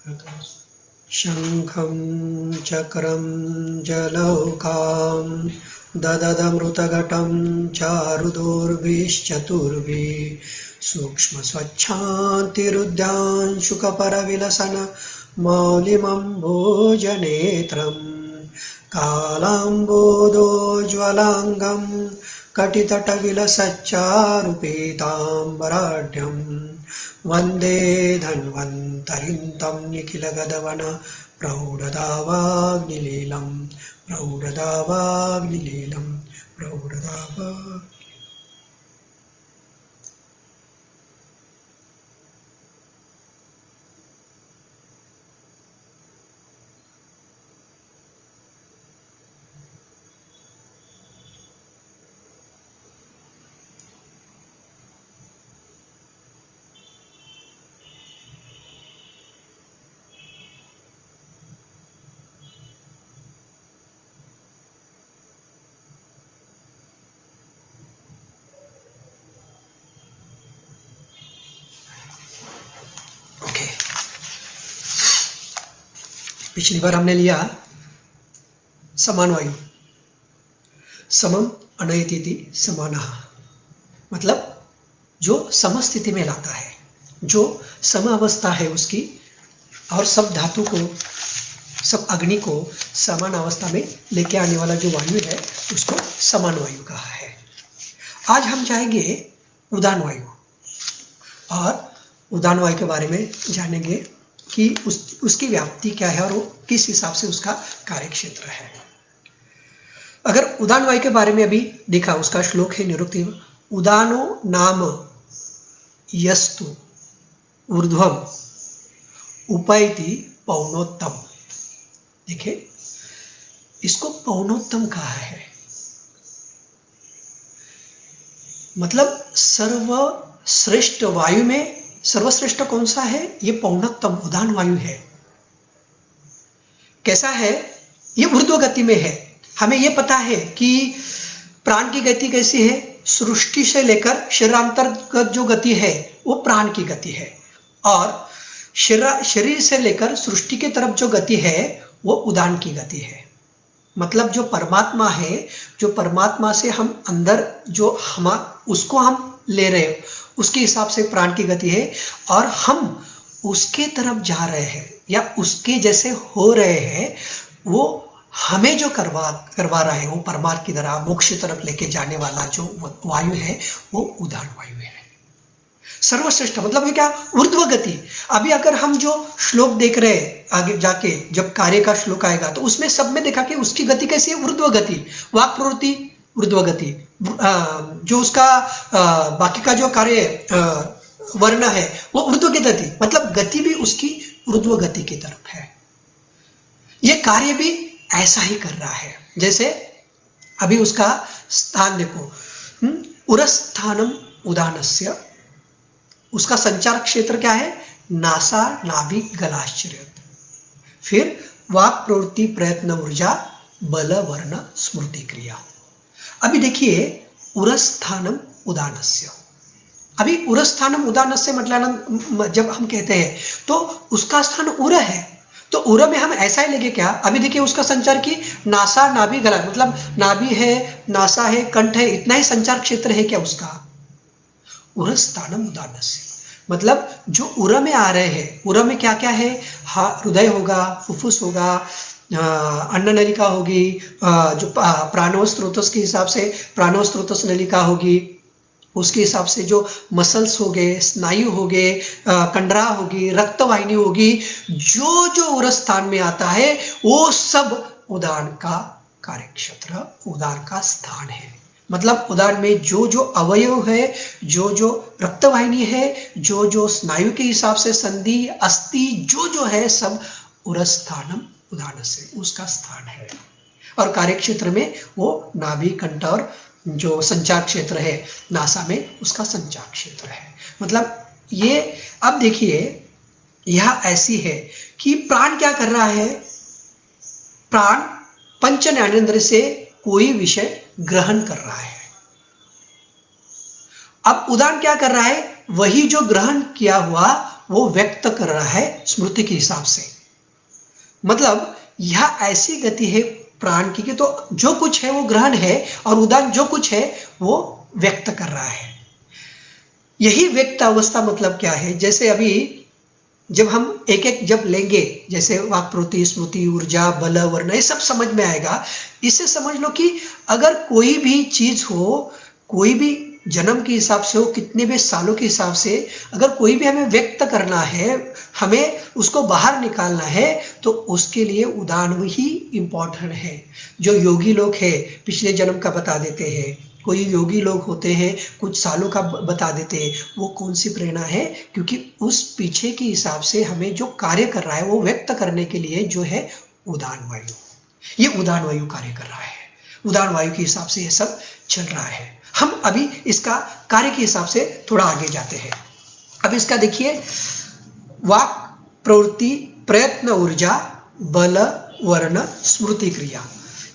शङ्खं चक्रं जलौकां दददमृतघटं चारुदोर्भिश्चतुर्भिः सूक्ष्मस्वच्छान्तिरुद्याञ्शुकपरविलसन मौलिमम्भोजनेत्रं कालाम्बोदोज्ज्वलाङ्गं कटितटविलसच्चारुपीताम्बराढ्यं वन्दे धन्वन्तरिं तं निखिलगदवन प्रौढदावाग्निलीलं प्रौढदावाग्निलीलं प्रौढदावा। पिछली बार हमने लिया समान वायु, समम अनयतिथि समानः, मतलब जो समस्थिति में लाता है, जो सम अवस्था है उसकी, और सब धातु को, सब अग्नि को समान अवस्था में लेके आने वाला जो वायु है उसको समान वायु कहा है। आज हम जाएंगे उदान वायु, और उदान वायु के बारे में जानेंगे कि उसकी व्याप्ति क्या है और वो किस हिसाब से उसका कार्य क्षेत्र है। अगर उदान वायु के बारे में अभी देखा, उसका श्लोक है निरुक्ति, उदानो नाम यस्तु ऊर्ध्वम उपैति पौनोत्तम। देखिए, इसको पौनोत्तम कहा है, मतलब सर्वश्रेष्ठ वायु में सर्वश्रेष्ठ कौन सा है? ये पौनोत्तम उदान वायु है। कैसा है? ये ऊर्ध्व गति में है। हमें ये पता है कि प्राण की गति कैसी है, सृष्टि से लेकर शरीरांतर्गत जो गति है वो प्राण की गति है, और शरीर से लेकर सृष्टि की तरफ जो गति है वो उदान की गति है। मतलब जो परमात्मा है, जो परमात्मा से हम अंदर जो हम उसको हम ले रहे हैं उसके हिसाब से प्राण की गति है, और हम उसके तरफ जा रहे हैं या उसके जैसे हो रहे हैं, वो हमें जो करवा रहा है वो परमात्मा की तरह मोक्ष की तरफ लेके जाने वाला जो वायु है वो उदान वायु है। सर्वश्रेष्ठ मतलब क्या? ऊर्ध्व गति। अभी अगर हम जो श्लोक देख रहे हैं, आगे जाके जब कार्य का श्लोक आएगा तो उसमें सब में देखा कि उसकी गति कैसी है, ऊर्ध्व गति। वाक प्रवृत्ति ऊर्ध्व गति, जो उसका बाकी का जो कार्य वर्ण है वो ऊर्ध्व की गति, मतलब गति भी उसकी ऊर्ध्व गति की तरफ है। ये कार्य भी ऐसा ही कर रहा है। जैसे अभी उसका स्थान देखो, उरस्थानम उदानस्य, उसका संचार क्षेत्र क्या है? नासा नाभि गलाश्चर्य। फिर वाक प्रवृत्ति प्रयत्न ऊर्जा बल वर्ण स्मृति क्रिया। अभी देखिए उरस्थानम उदानस्य, अभी उरस्थानम उदानस्य मतलब जब हम कहते हैं तो उसका स्थान उर है, तो उर में हम ऐसा ही लेंगे क्या? अभी देखिए उसका संचार की नासा नाभि गला, मतलब नाभि है, नासा है, कंठ है, इतना ही संचार क्षेत्र है क्या उसका? उरस्थानम उदानस्य मतलब जो उर में आ रहे हैं, उर में क्या क्या है? हृदय होगा, फुफ्फुस होगा, अन्न नलिका होगी, जो प्राणव स्रोतस के हिसाब से प्राणव स्रोतस नलिका होगी, उसके हिसाब से जो मसल्स हो गए, स्नायु हो गए, कंडरा होगी, रक्तवाहिनी होगी, जो जो उर स्थान में आता है वो सब उदान का कार्यक्षेत्र, उदान का स्थान है। मतलब उदान में जो जो अवयव है, जो जो रक्तवाहिनी है, जो जो स्नायु के हिसाब से संधि अस्थि जो जो है, सब उरस्थानम उदान से उसका स्थान है। और कार्यक्षेत्र में वो नाभि कंठ और जो संचार क्षेत्र है नासा में उसका संचार क्षेत्र है। मतलब ये अब देखिए यह ऐसी है कि प्राण क्या कर रहा है? प्राण पंच ज्ञानेंद्र से कोई विषय ग्रहण कर रहा है। अब उदान क्या कर रहा है? वही जो ग्रहण किया हुआ वो व्यक्त कर रहा है स्मृति के हिसाब से। मतलब यह ऐसी गति है प्राण की कि तो जो कुछ है वो ग्रहण है और उदान जो कुछ है वो व्यक्त कर रहा है। यही व्यक्त अवस्था मतलब क्या है, जैसे अभी जब हम एक एक जब लेंगे, जैसे वाक प्रवृत्ति, स्मृति, ऊर्जा, बल, वर्ण, ये सब समझ में आएगा। इससे समझ लो कि अगर कोई भी चीज हो, कोई भी जन्म के हिसाब से हो, कितने भी सालों के हिसाब से, अगर कोई भी हमें व्यक्त करना है, हमें उसको बाहर निकालना है, तो उसके लिए उदाहरण ही इम्पोर्टेंट है। जो योगी लोग हैं पिछले जन्म का बता देते हैं, कोई योगी लोग होते हैं कुछ सालों का बता देते हैं। वो कौन सी प्रेरणा है, क्योंकि उस पीछे के हिसाब से हमें जो कार्य कर रहा है वो व्यक्त करने के लिए जो है उदान वायु, ये उदान वायु कार्य कर रहा है। उदान वायु के हिसाब से ये सब चल रहा है। हम अभी इसका कार्य के हिसाब से थोड़ा आगे जाते हैं। अब इसका देखिए, वाक प्रवृत्ति, प्रयत्न, ऊर्जा, बल, वर्ण, स्मृति, क्रिया,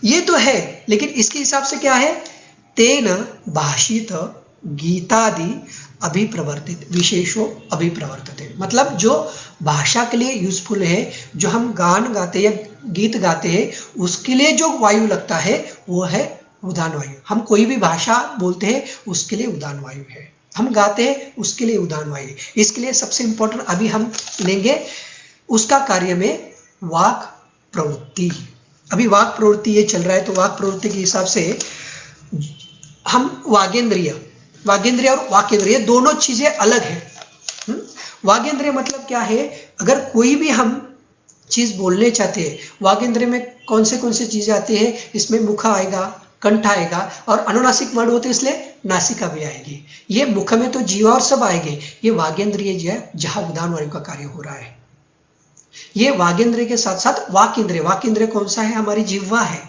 ये तो है, लेकिन इसके हिसाब से क्या है, तेन भाषित गीतादि अभिप्रवर्तित विशेषो अभिप्रवर्तते। मतलब जो भाषा के लिए यूजफुल है, जो हम गान गाते या गीत गाते हैं, उसके लिए जो वायु लगता है वो है उदान वायु। हम कोई भी भाषा बोलते हैं उसके लिए उदान वायु है, हम गाते हैं उसके लिए उदान वायु। इसके लिए सबसे इंपॉर्टेंट अभी हम लेंगे उसका कार्य में वाक प्रवृत्ति। अभी वाक प्रवृत्ति ये चल रहा है, तो वाक प्रवृत्ति के हिसाब से हम वागेंद्रिय और वाकेंद्रिय दोनों चीजें अलग है। वागेंद्रिय मतलब क्या है, अगर कोई भी हम चीज बोलने चाहते हैं, वागेंद्रिय में कौन से चीजें आती है, इसमें मुख आएगा, कंठ आएगा, और अनुनासिक वर्ण होते इसलिए नासिका भी आएगी। ये मुख में तो जीवा और सब आएंगे, ये वागेंद्रिय जो है जहां उदान वायु का कार्य हो रहा है। ये वागेंद्रिय के साथ साथ वाकेंद्रिय, वाकेंद्रिय कौन सा है, हमारी जिह्वा है,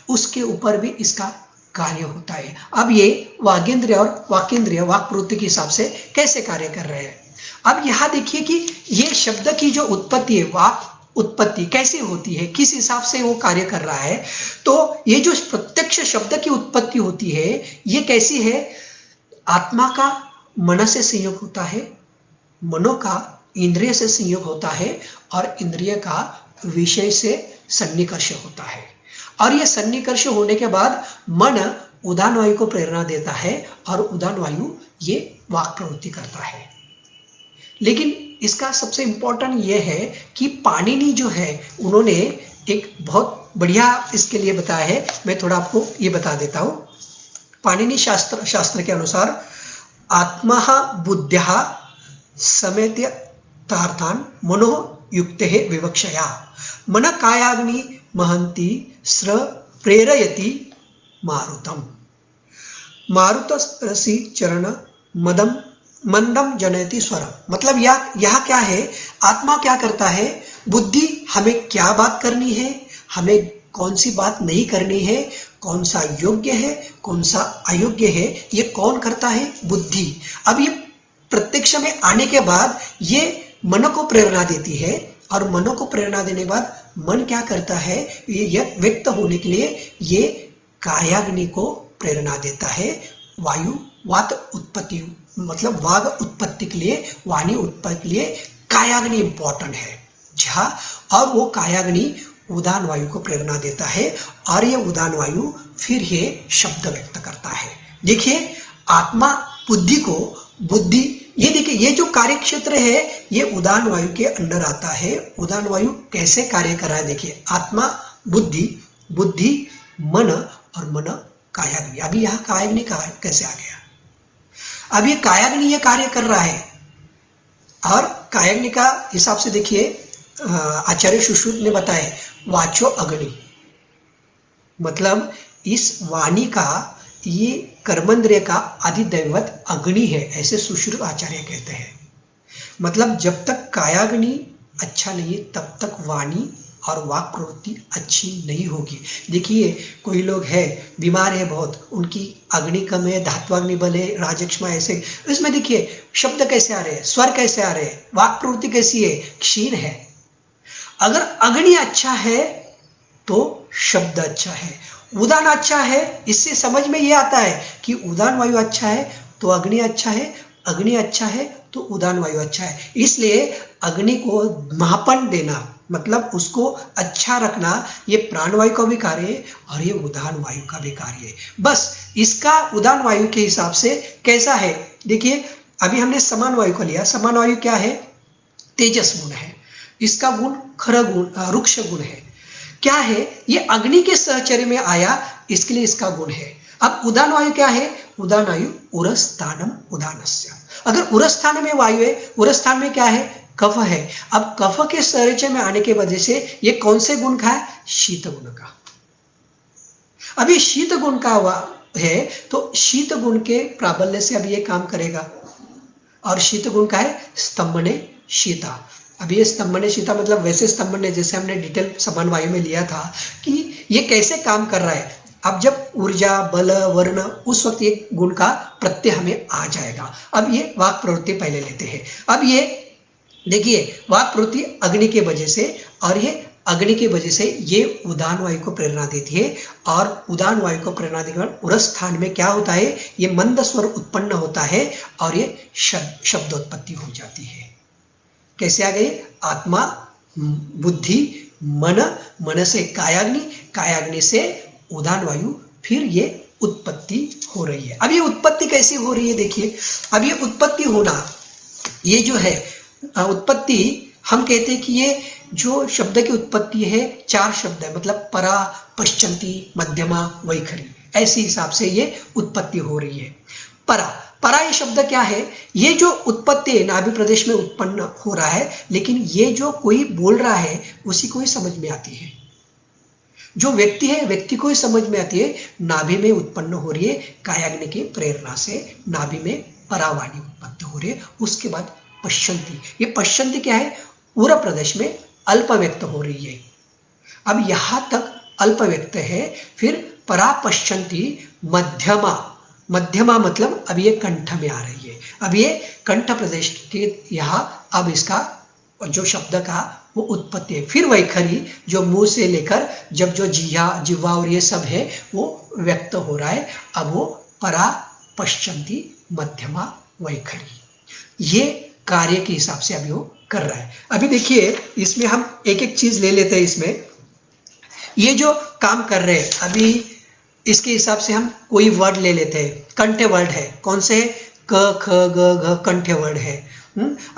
उसके ऊपर भी इसका कार्य होता है। अब ये वागेंद्रिय और वाकेंद्रिय वाक प्रवृत्ति के हिसाब से कैसे कार्य कर रहे हैं। अब यहां देखिए कि ये शब्द की जो उत्पत्ति है, वाक उत्पत्ति कैसे होती है, किस हिसाब से वो कार्य कर रहा है। तो ये जो प्रत्यक्ष शब्द की उत्पत्ति होती है ये कैसी है, आत्मा का मन से संयोग होता है, मनो का इंद्रिय से संयोग होता है, और इंद्रिय का विषय से सन्निकर्ष होता है। और यह सन्निकर्ष होने के बाद मन उदान वायु को प्रेरणा देता है, और उदान वायु ये वाक प्रवृत्ति करता है। लेकिन इसका सबसे इंपॉर्टेंट यह है कि पाणिनि जो है उन्होंने एक बहुत बढ़िया इसके लिए बताया है। मैं थोड़ा आपको ये बता देता हूं। पाणिनि शास्त्र के अनुसार आत्मा बुद्ध्या समेत्य तार्थान मनो युक्ते विवक्षया मन कायाग्नि महंती स्र प्रेरयति मारुतम मारुतसी चरण मदम मंदम जनयति स्वरम। मतलब यह क्या है, आत्मा क्या करता है, बुद्धि हमें क्या बात करनी है, हमें कौन सी बात नहीं करनी है, कौन सा योग्य है कौन सा अयोग्य है, ये कौन करता है, बुद्धि। अब ये प्रत्यक्ष में आने के बाद ये मन को प्रेरणा देती है, और मनो को प्रेरणा देने के बाद मन क्या करता है, ये व्यक्त होने के लिए ये कायाग्नि को प्रेरणा देता है। वायु वात उत्पत्ति मतलब वाग उत्पत्ति के लिए, वाणी उत्पत्ति के लिए कायाग्नि इंपॉर्टेंट है जहाँ, और वो कायाग्नि उदान वायु को प्रेरणा देता है, और ये उदान वायु फिर ये शब्द व्यक्त करता है। देखिए आत्मा बुद्धि को, बुद्धि ये देखिए ये जो कार्य क्षेत्र है ये उदान वायु के अंदर आता है। उदान वायु कैसे कार्य कर रहा है, देखिए आत्मा बुद्धि, बुद्धि मन, और मन कायाग्नि। अभी यहाँ कायाग्नि कैसे आ गया, अब ये कायाग्नि ये कार्य कर रहा है, और कायाग्नि का हिसाब से देखिए आचार्य सुश्रुत ने बताया वाचो अग्नि, मतलब इस वाणी का ये कर्मेंद्रिय का अधिदैवत अग्नि है, ऐसे सुश्रुत आचार्य कहते हैं। मतलब जब तक कायाग्नि अच्छा नहीं है तब तक वाणी और वाक प्रवृत्ति अच्छी नहीं होगी। देखिए कोई लोग है बीमार है बहुत, उनकी अग्नि कम है, धात्वाग्नि बल है, राजक्षमा ऐसे, इसमें देखिए शब्द कैसे आ रहे हैं, स्वर कैसे आ रहे हैं, वाक प्रवृत्ति कैसी है, क्षीण है। अगर अग्नि अच्छा है तो शब्द अच्छा है, उदान अच्छा है, इससे समझ में ये आता है कि उदान वायु अच्छा है तो अग्नि अच्छा है, अग्नि अच्छा है तो उदान वायु अच्छा है। इसलिए अग्नि को मापन देना, मतलब उसको अच्छा रखना, ये प्राणवायु का भी कार्य है और ये उदान वायु का भी कार्य है। बस इसका उदान वायु के हिसाब से कैसा है, देखिए अभी हमने समान वायु को लिया। समान वायु क्या है, तेजस गुण है, इसका गुण खर गुण, रुक्ष गुण है। क्या है, ये अग्नि के सहचर्य में आया, इसके लिए इसका गुण है। अब उदान वायु क्या है, उदान वायु उरस्थानम उदानस्य। अगर उरस्थान में वायु है, उरस्थान में क्या है, कफ है। अब कफ के सहचर्य में आने की वजह से ये कौन से गुण का है, शीत गुण का। अब ये शीत गुण का है, तो शीत गुण के प्राबल्य से अब ये काम करेगा। और शीत गुण का है स्तंभने शीता। अब ये स्तंभने शीता मतलब वैसे स्तंभने जैसे हमने डिटेल समान वायु में लिया था कि ये कैसे काम कर रहा है। अब जब ऊर्जा बल वर्ण, उस वक्त ये गुण का प्रत्यय हमें आ जाएगा। अब ये वाक प्रवृत्ति पहले लेते हैं। अब ये देखिए वाक प्रवृत्ति अग्नि के वजह से, और ये अग्नि की वजह से ये उदान वायु को प्रेरणा देती है। और उदान वायु को प्रेरणा देने के बाद उरस्थान में क्या होता है, ये मंद स्वर उत्पन्न होता है और ये शब्दोत्पत्ति हो जाती है। कैसे आ गई, आत्मा, बुद्धि, मन, मन से कायाग्नि, कायाग्नि से उदान वायु, फिर ये उत्पत्ति हो रही है। अब ये उत्पत्ति कैसी हो रही है, देखिए अब ये उत्पत्ति होना, ये जो है उत्पत्ति, हम कहते हैं कि ये जो शब्द की उत्पत्ति है 4 शब्द है, मतलब परा, पश्चंती, मध्यमा, वैखरी, ऐसे हिसाब से ये उत्पत्ति हो रही है। परा, परा ये शब्द क्या है, ये जो उत्पत्ति है नाभि प्रदेश में उत्पन्न हो रहा है, लेकिन ये जो कोई बोल रहा है उसी को ही समझ में आती है। जो व्यक्ति है व्यक्ति को ही समझ में आती है, नाभि में उत्पन्न हो रही है, कायाग्नि की प्रेरणा से नाभि में परावाणी उत्पत्ति हो रही है। उसके बाद पश्चंती, ये पश्चंती क्या है, उर प्रदेश में अल्प व्यक्त हो रही है। अब यहां तक अल्प व्यक्त है। फिर परा पश्चंती मध्यमा, मध्यमा मतलब अब ये कंठ में आ रही है। अब ये कंठ प्रदेश के यहाँ अब इसका जो शब्द का वो उत्पत्ति है। फिर वैखरी जो मुंह से लेकर जब जो जिह्वा और ये सब है वो व्यक्त हो रहा है। अब वो परा पश्चंती मध्यमा वैखरी, ये कार्य के हिसाब से अभी वो कर रहा है। अभी देखिए इसमें हम एक एक चीज ले लेते हैं। इसमें ये जो काम कर रहे हैं अभी, इसके हिसाब से हम कोई वर्ड ले लेते हैं। कंठ्य वर्ड है, कौन से है, क ख ग घ कंठ्य वर्ड है।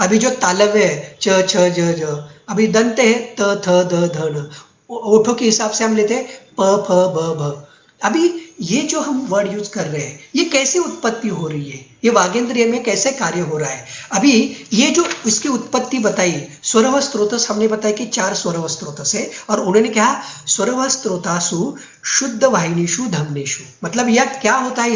अभी जो तालव्य है च छ ज ज, अभी दंत है त थ द ध न। ओठों के हिसाब से हम लेते हैं प फ ब भ। अभी ये जो हम वर्ड यूज कर रहे हैं ये कैसे उत्पत्ति हो रही है, ये वागेंद्रिय में कैसे कार्य हो रहा है। अभी ये जो इसकी उत्पत्ति बताई, स्वरव स्त्रोतस हमने बताया कि 4 स्वरव स्त्रोतस है, और उन्होंने कहा स्वरव स्त्रोतासु शुद्ध वाहिनीषु धमनीषु, मतलब यह क्या होता है,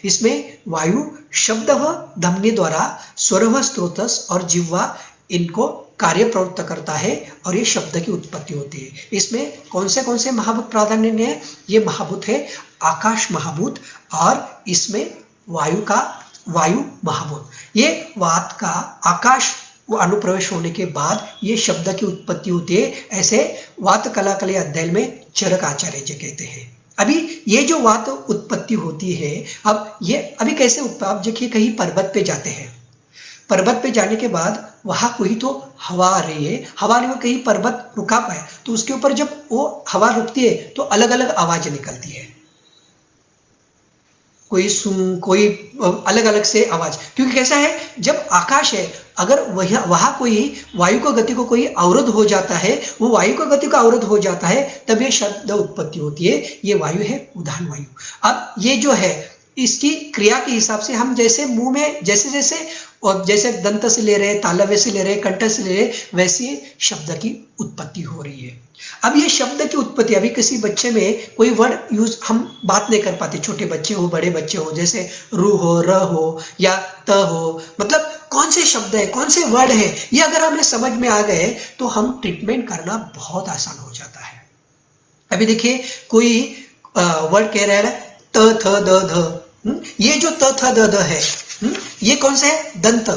इसमें वायु शब्द व धमनी द्वारा स्वरव स्त्रोतस और जिह्वा इनको कार्य प्रवृत्त करता है और ये शब्द की उत्पत्ति होती है। इसमें कौन से महाभूत प्राधान्य है, ये महाभूत है आकाश महाभूत, और इसमें वायु महाभूत। ये वात का आकाश वो अनुप्रवेश होने के बाद ये शब्द की उत्पत्ति होती है। ऐसे वात कलाकली अध्ययन में चरक आचार्य जी कहते हैं। अभी ये जो वात उत्पत्ति होती है, अब ये अभी कैसे आप देखिए कहीं पर्वत पे जाते हैं, पर्वत पे जाने के बाद वहां कोई तो हवा आ रही है, हवा में कहीं पर्वत रुका पाए तो उसके ऊपर जब वो हवा रुकती है तो अलग अलग आवाजें निकलती है, कोई अलग अलग से आवाज। क्योंकि कैसा है, जब आकाश है अगर वहां कोई वायु को गति को कोई अवरोध हो जाता है, वो वायु को गति का अवरोध हो जाता है, तब ये शब्द उत्पत्ति होती है। ये वायु है उदान वायु। अब ये जो है इसकी क्रिया के हिसाब से हम जैसे मुंह में जैसे दंत से ले रहे, तालव्य से ले रहे, कंठ से ले रहे, वैसे शब्द की उत्पत्ति हो रही है। अब ये शब्द की उत्पत्ति, अभी किसी बच्चे में कोई वर्ड यूज हम बात नहीं कर पाते, छोटे बच्चे हो बड़े बच्चे हो, जैसे रू हो, र हो या त हो, मतलब कौन से शब्द है कौन से वर्ड है, ये अगर हमें समझ में आ गए तो हम ट्रीटमेंट करना बहुत आसान हो जाता है। अभी देखिए कोई वर्ड कह रहा है त थ द ध, ये जो त थ द ध है ये कौन सा है, दंत।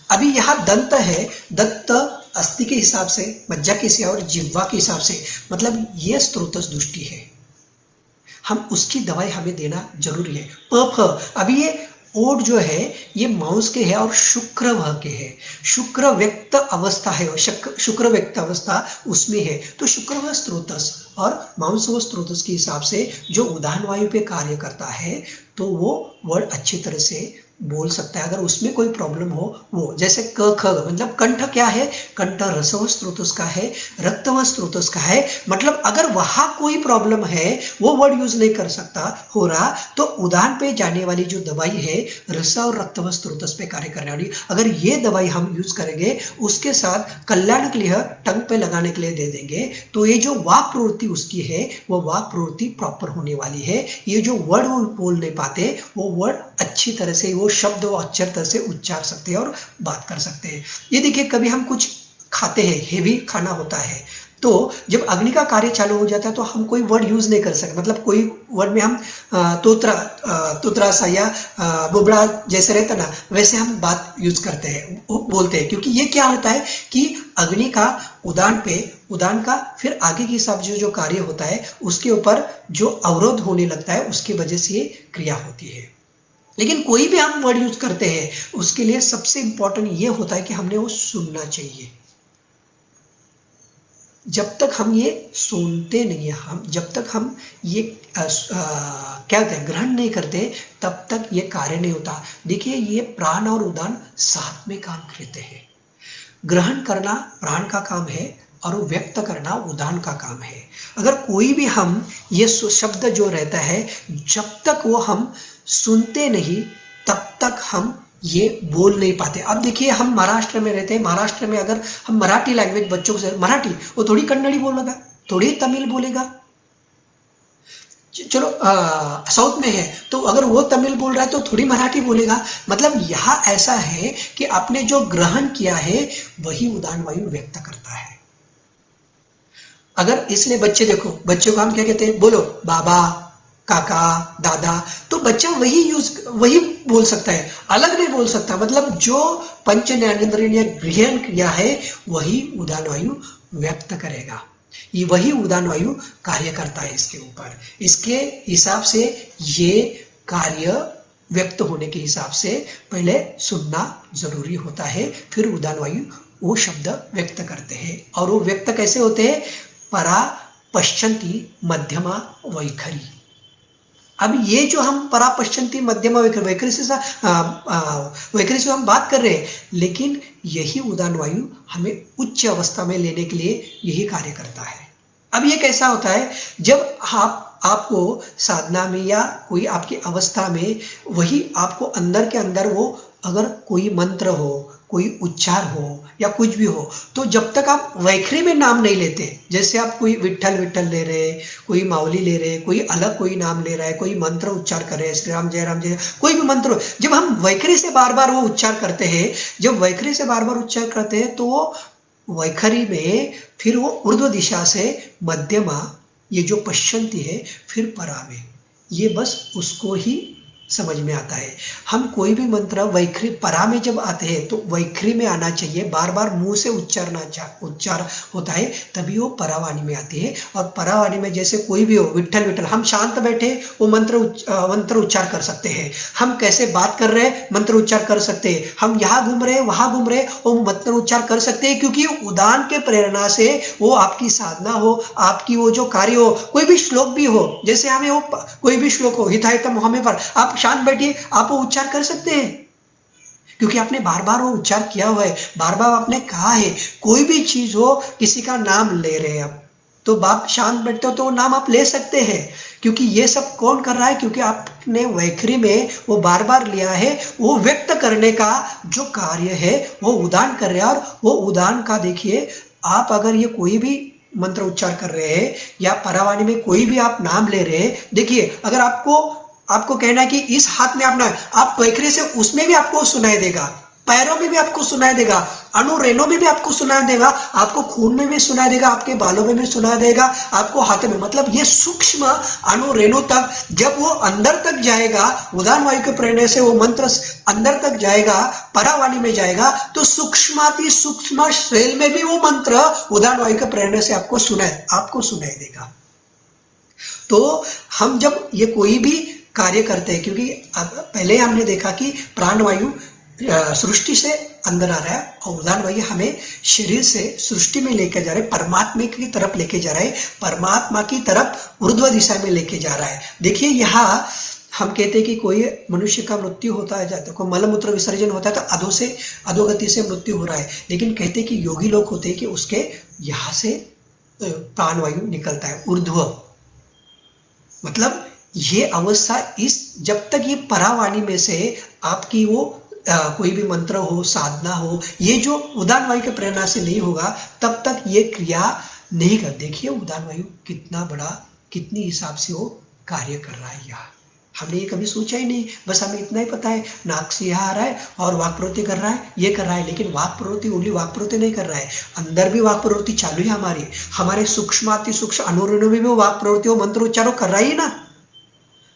अभी यहाँ दंत है, दंत अस्थि के हिसाब से, मज्जा के हिसाब और जिह्वा के हिसाब से, मतलब ये स्त्रोतस दृष्टि है, हम उसकी दवाई हमें देना जरूरी है। प फ, अभी ये ओट जो है ये मांस के है और शुक्र वह के है, शुक्र व्यक्त अवस्था है, शुक्र व्यक्त अवस्था उसमें है। तो शुक्र वह स्रोतस और मांस वह स्रोतस के हिसाब से जो उदाहरण वायु पे कार्य करता है, तो वो वर्ड अच्छी तरह से बोल सकता है। अगर उसमें कोई प्रॉब्लम हो, वो जैसे क ख मतलब कंठ क्या है, कंठ रसव स्रोतस का है, रक्तव स्रोतस का है, मतलब अगर वहां कोई प्रॉब्लम है वो वर्ड यूज नहीं कर सकता हो रहा, तो उदाहरण पे जाने वाली जो दवाई है रस और रक्तव स्रोतस पे कार्य करने वाली, अगर ये दवाई हम यूज करेंगे उसके साथ कल्याण के लिए टंग पे लगाने के लिए दे देंगे, तो ये जो वाक प्रवृत्ति उसकी है वो वाक प्रवृत्ति प्रॉपर होने वाली है। ये जो वर्ड वो बोल नहीं पाते वो वर्ड अच्छी तरह से, वो शब्द वो अच्छी तरह से उच्चार सकते हैं और बात कर सकते हैं। ये देखिए कभी हम कुछ खाते हैं, हेवी खाना होता है, तो जब अग्नि का कार्य चालू हो जाता है तो हम कोई वर्ड यूज नहीं कर सकते, मतलब कोई वर्ड में हम तोतरा सा या बुबड़ा जैसे रहता ना, वैसे हम बात यूज करते हैं, बोलते हैं, क्योंकि ये क्या होता है कि अग्नि का उदान का फिर आगे के हिसाब से जो कार्य होता है उसके ऊपर जो अवरोध होने लगता है उसकी वजह से ये क्रिया होती है। लेकिन कोई भी हम वर्ड यूज करते हैं उसके लिए सबसे इंपॉर्टेंट ये होता है कि हमने वो सुनना चाहिए। जब तक हम ये सुनते नहीं है, हम जब तक हम ये क्या कहते हैं ग्रहण नहीं करते, तब तक ये कार्य नहीं होता। देखिए ये प्राण और उदान साथ में काम करते हैं। ग्रहण करना प्राण का काम है और व्यक्त करना उदान का काम है। अगर कोई भी हम ये शब्द जो रहता है जब तक वो हम सुनते नहीं तब तक हम ये बोल नहीं पाते। अब देखिए हम महाराष्ट्र में रहते हैं, महाराष्ट्र में अगर हम मराठी लैंग्वेज बच्चों को, मराठी वो थोड़ी कन्नड़ी बोलेगा, थोड़ी तमिल बोलेगा, चलो साउथ में है तो अगर वो तमिल बोल रहा है तो थोड़ी मराठी बोलेगा। मतलब यहाँ ऐसा है कि आपने जो ग्रहण किया है वही उदान वायु व्यक्त करता है। अगर इसलिए बच्चे देखो, बच्चों को हम क्या कहते हैं, बोलो बाबा काका दादा, तो बच्चा वही बोल सकता है, अलग नहीं बोल सकता। मतलब जो पंच ज्ञानेंद्रिय ग्रहण क्रिया है वही उदान वायु व्यक्त करेगा, ये वही उदान वायु कार्य करता है इसके ऊपर। इसके हिसाब से ये कार्य व्यक्त होने के हिसाब से पहले सुनना जरूरी होता है, फिर उदान वायु वो शब्द व्यक्त करते हैं। और वो व्यक्त कैसे होते हैं, परा पश्चंती मध्यमा वैखरी। अब ये जो हम परा पश्चंती मध्यमा वैखरी से हम बात कर रहे हैं, लेकिन यही उदान वायु हमें उच्च अवस्था में लेने के लिए यही कार्य करता है। अब ये कैसा होता है, जब आपको साधना में या कोई आपकी अवस्था में वही आपको अंदर के अंदर वो अगर कोई मंत्र हो, कोई उच्चार हो या कुछ भी हो, तो जब तक आप वैखरी में नाम नहीं लेते, जैसे आप कोई विठल विठल ले रहे, कोई माउली ले रहे, कोई अलग कोई नाम ले रहा है, कोई मंत्र उच्चार कर रहे हैं, श्री राम जय, कोई भी मंत्र हो, जब हम वैखरी से बार बार वो उच्चार करते हैं, जब वैखरी से बार बार उच्चार करते हैं तो वैखरी में फिर वो ऊर्ध्व दिशा से मध्यमा, ये जो पश्चंती है, फिर परा में, ये बस उसको ही समझ में आता है। हम कोई भी मंत्र वैखरी परा में जब आते हैं तो वैखरी में आना चाहिए, बार बार मुंह से उच्चार होता है, तभी वो परावाणी में आती है। और परावाणी में जैसे कोई भी हो, विठल विठल, हम शांत बैठे वो मंत्र उच्चार कर सकते हैं, हम कैसे बात कर रहे हैं मंत्र उच्चार कर सकते हैं, हम यहाँ घूम रहे वहां घूम रहे वो मंत्र उच्चार कर सकते हैं, क्योंकि उदान के प्रेरणा से वो आपकी साधना हो, आपकी वो जो कार्य हो, कोई भी श्लोक भी हो, जैसे हमें वो कोई भी श्लोक हो, हिताहितम हमें पर आप शांत बैठिए, आप वो उच्चार कर सकते हैं, क्योंकि आपने बार बार वो उच्चार किया हुआ है, बार बार आपने कहा है। कोई भी चीज हो, किसी का नाम ले रहे हैं आप, तो बाप शांत बैठते हो तो वो नाम आप ले सकते हैं, क्योंकि ये सब कौन कर रहा है, क्योंकि आपने वैखरी में वो बार बार लिया है, वो व्यक्त करने का जो कार्य है वो उदान कर रहे हैं। और वो उदान का देखिए, आप अगर ये कोई भी मंत्र उच्चार कर रहे हैं या परावाणी में कोई भी आप नाम ले रहे हैं, देखिए अगर आपको कहना है कि इस हाथ में अपना, आप वैखरी से उसमें भी आपको सुनाई देगा, पैरों में भी आपको सुनाई देगा, अनुरेनों में भी आपको सुनाई देगा, आपको खून में भी सुनाई देगा, आपके बालों में भी सुनाई देगा, आपको हाथों में, मतलब ये सूक्ष्म अनुरेनों तक जब वो अंदर तक जाएगा, उदान वायु के प्रेरणा से वो मंत्र अंदर तक जाएगा, परावाणी में जाएगा, तो सूक्ष्माति सूक्ष्म शैल में भी वो मंत्र उदान वायु के प्रेरणा से आपको सुनाई देगा। तो हम जब ये कोई भी कार्य करते हैं, क्योंकि पहले हमने देखा कि प्राणवायु सृष्टि से अंदर आ रहा है और उदान वायु हमें शरीर से सृष्टि में लेकर जा रहा है, परमात्मा की तरफ लेके जा रहा है, परमात्मा की तरफ ऊर्ध्व दिशा में लेके जा रहा है। देखिए यहाँ हम कहते हैं कि कोई मनुष्य का मृत्यु होता है, जाता कोई मलमूत्र विसर्जन होता है तो अधोगति से मृत्यु हो रहा है, लेकिन कहते हैं कि योगी लोग होते हैं कि उसके यहाँ से प्राणवायु निकलता है ऊर्ध्व। मतलब ये अवस्था जब तक ये परावाणी में से आपकी वो कोई भी मंत्र हो, साधना हो, ये जो उदान वायु के प्रेरणा से नहीं होगा तब तक ये क्रिया नहीं कर। देखिए उदान वायु कितना बड़ा, कितनी हिसाब से वो कार्य कर रहा है। यहाँ हमने ये कभी सोचा ही नहीं, बस हमें इतना ही पता है नाक से यहाँ आ रहा है और वाक प्रवृत्ति कर रहा है, ये कर रहा है, लेकिन वाक प्रवृत्ति ओनली वाक प्रवृत्ति नहीं कर रहा है, अंदर भी वाक प्रवृत्ति चालू है हमारे सूक्ष्म अति सूक्ष्म अनुरणों में भी वो वाक प्रवृत्ति, वो मंत्रोच्चारों कर रहा है ना।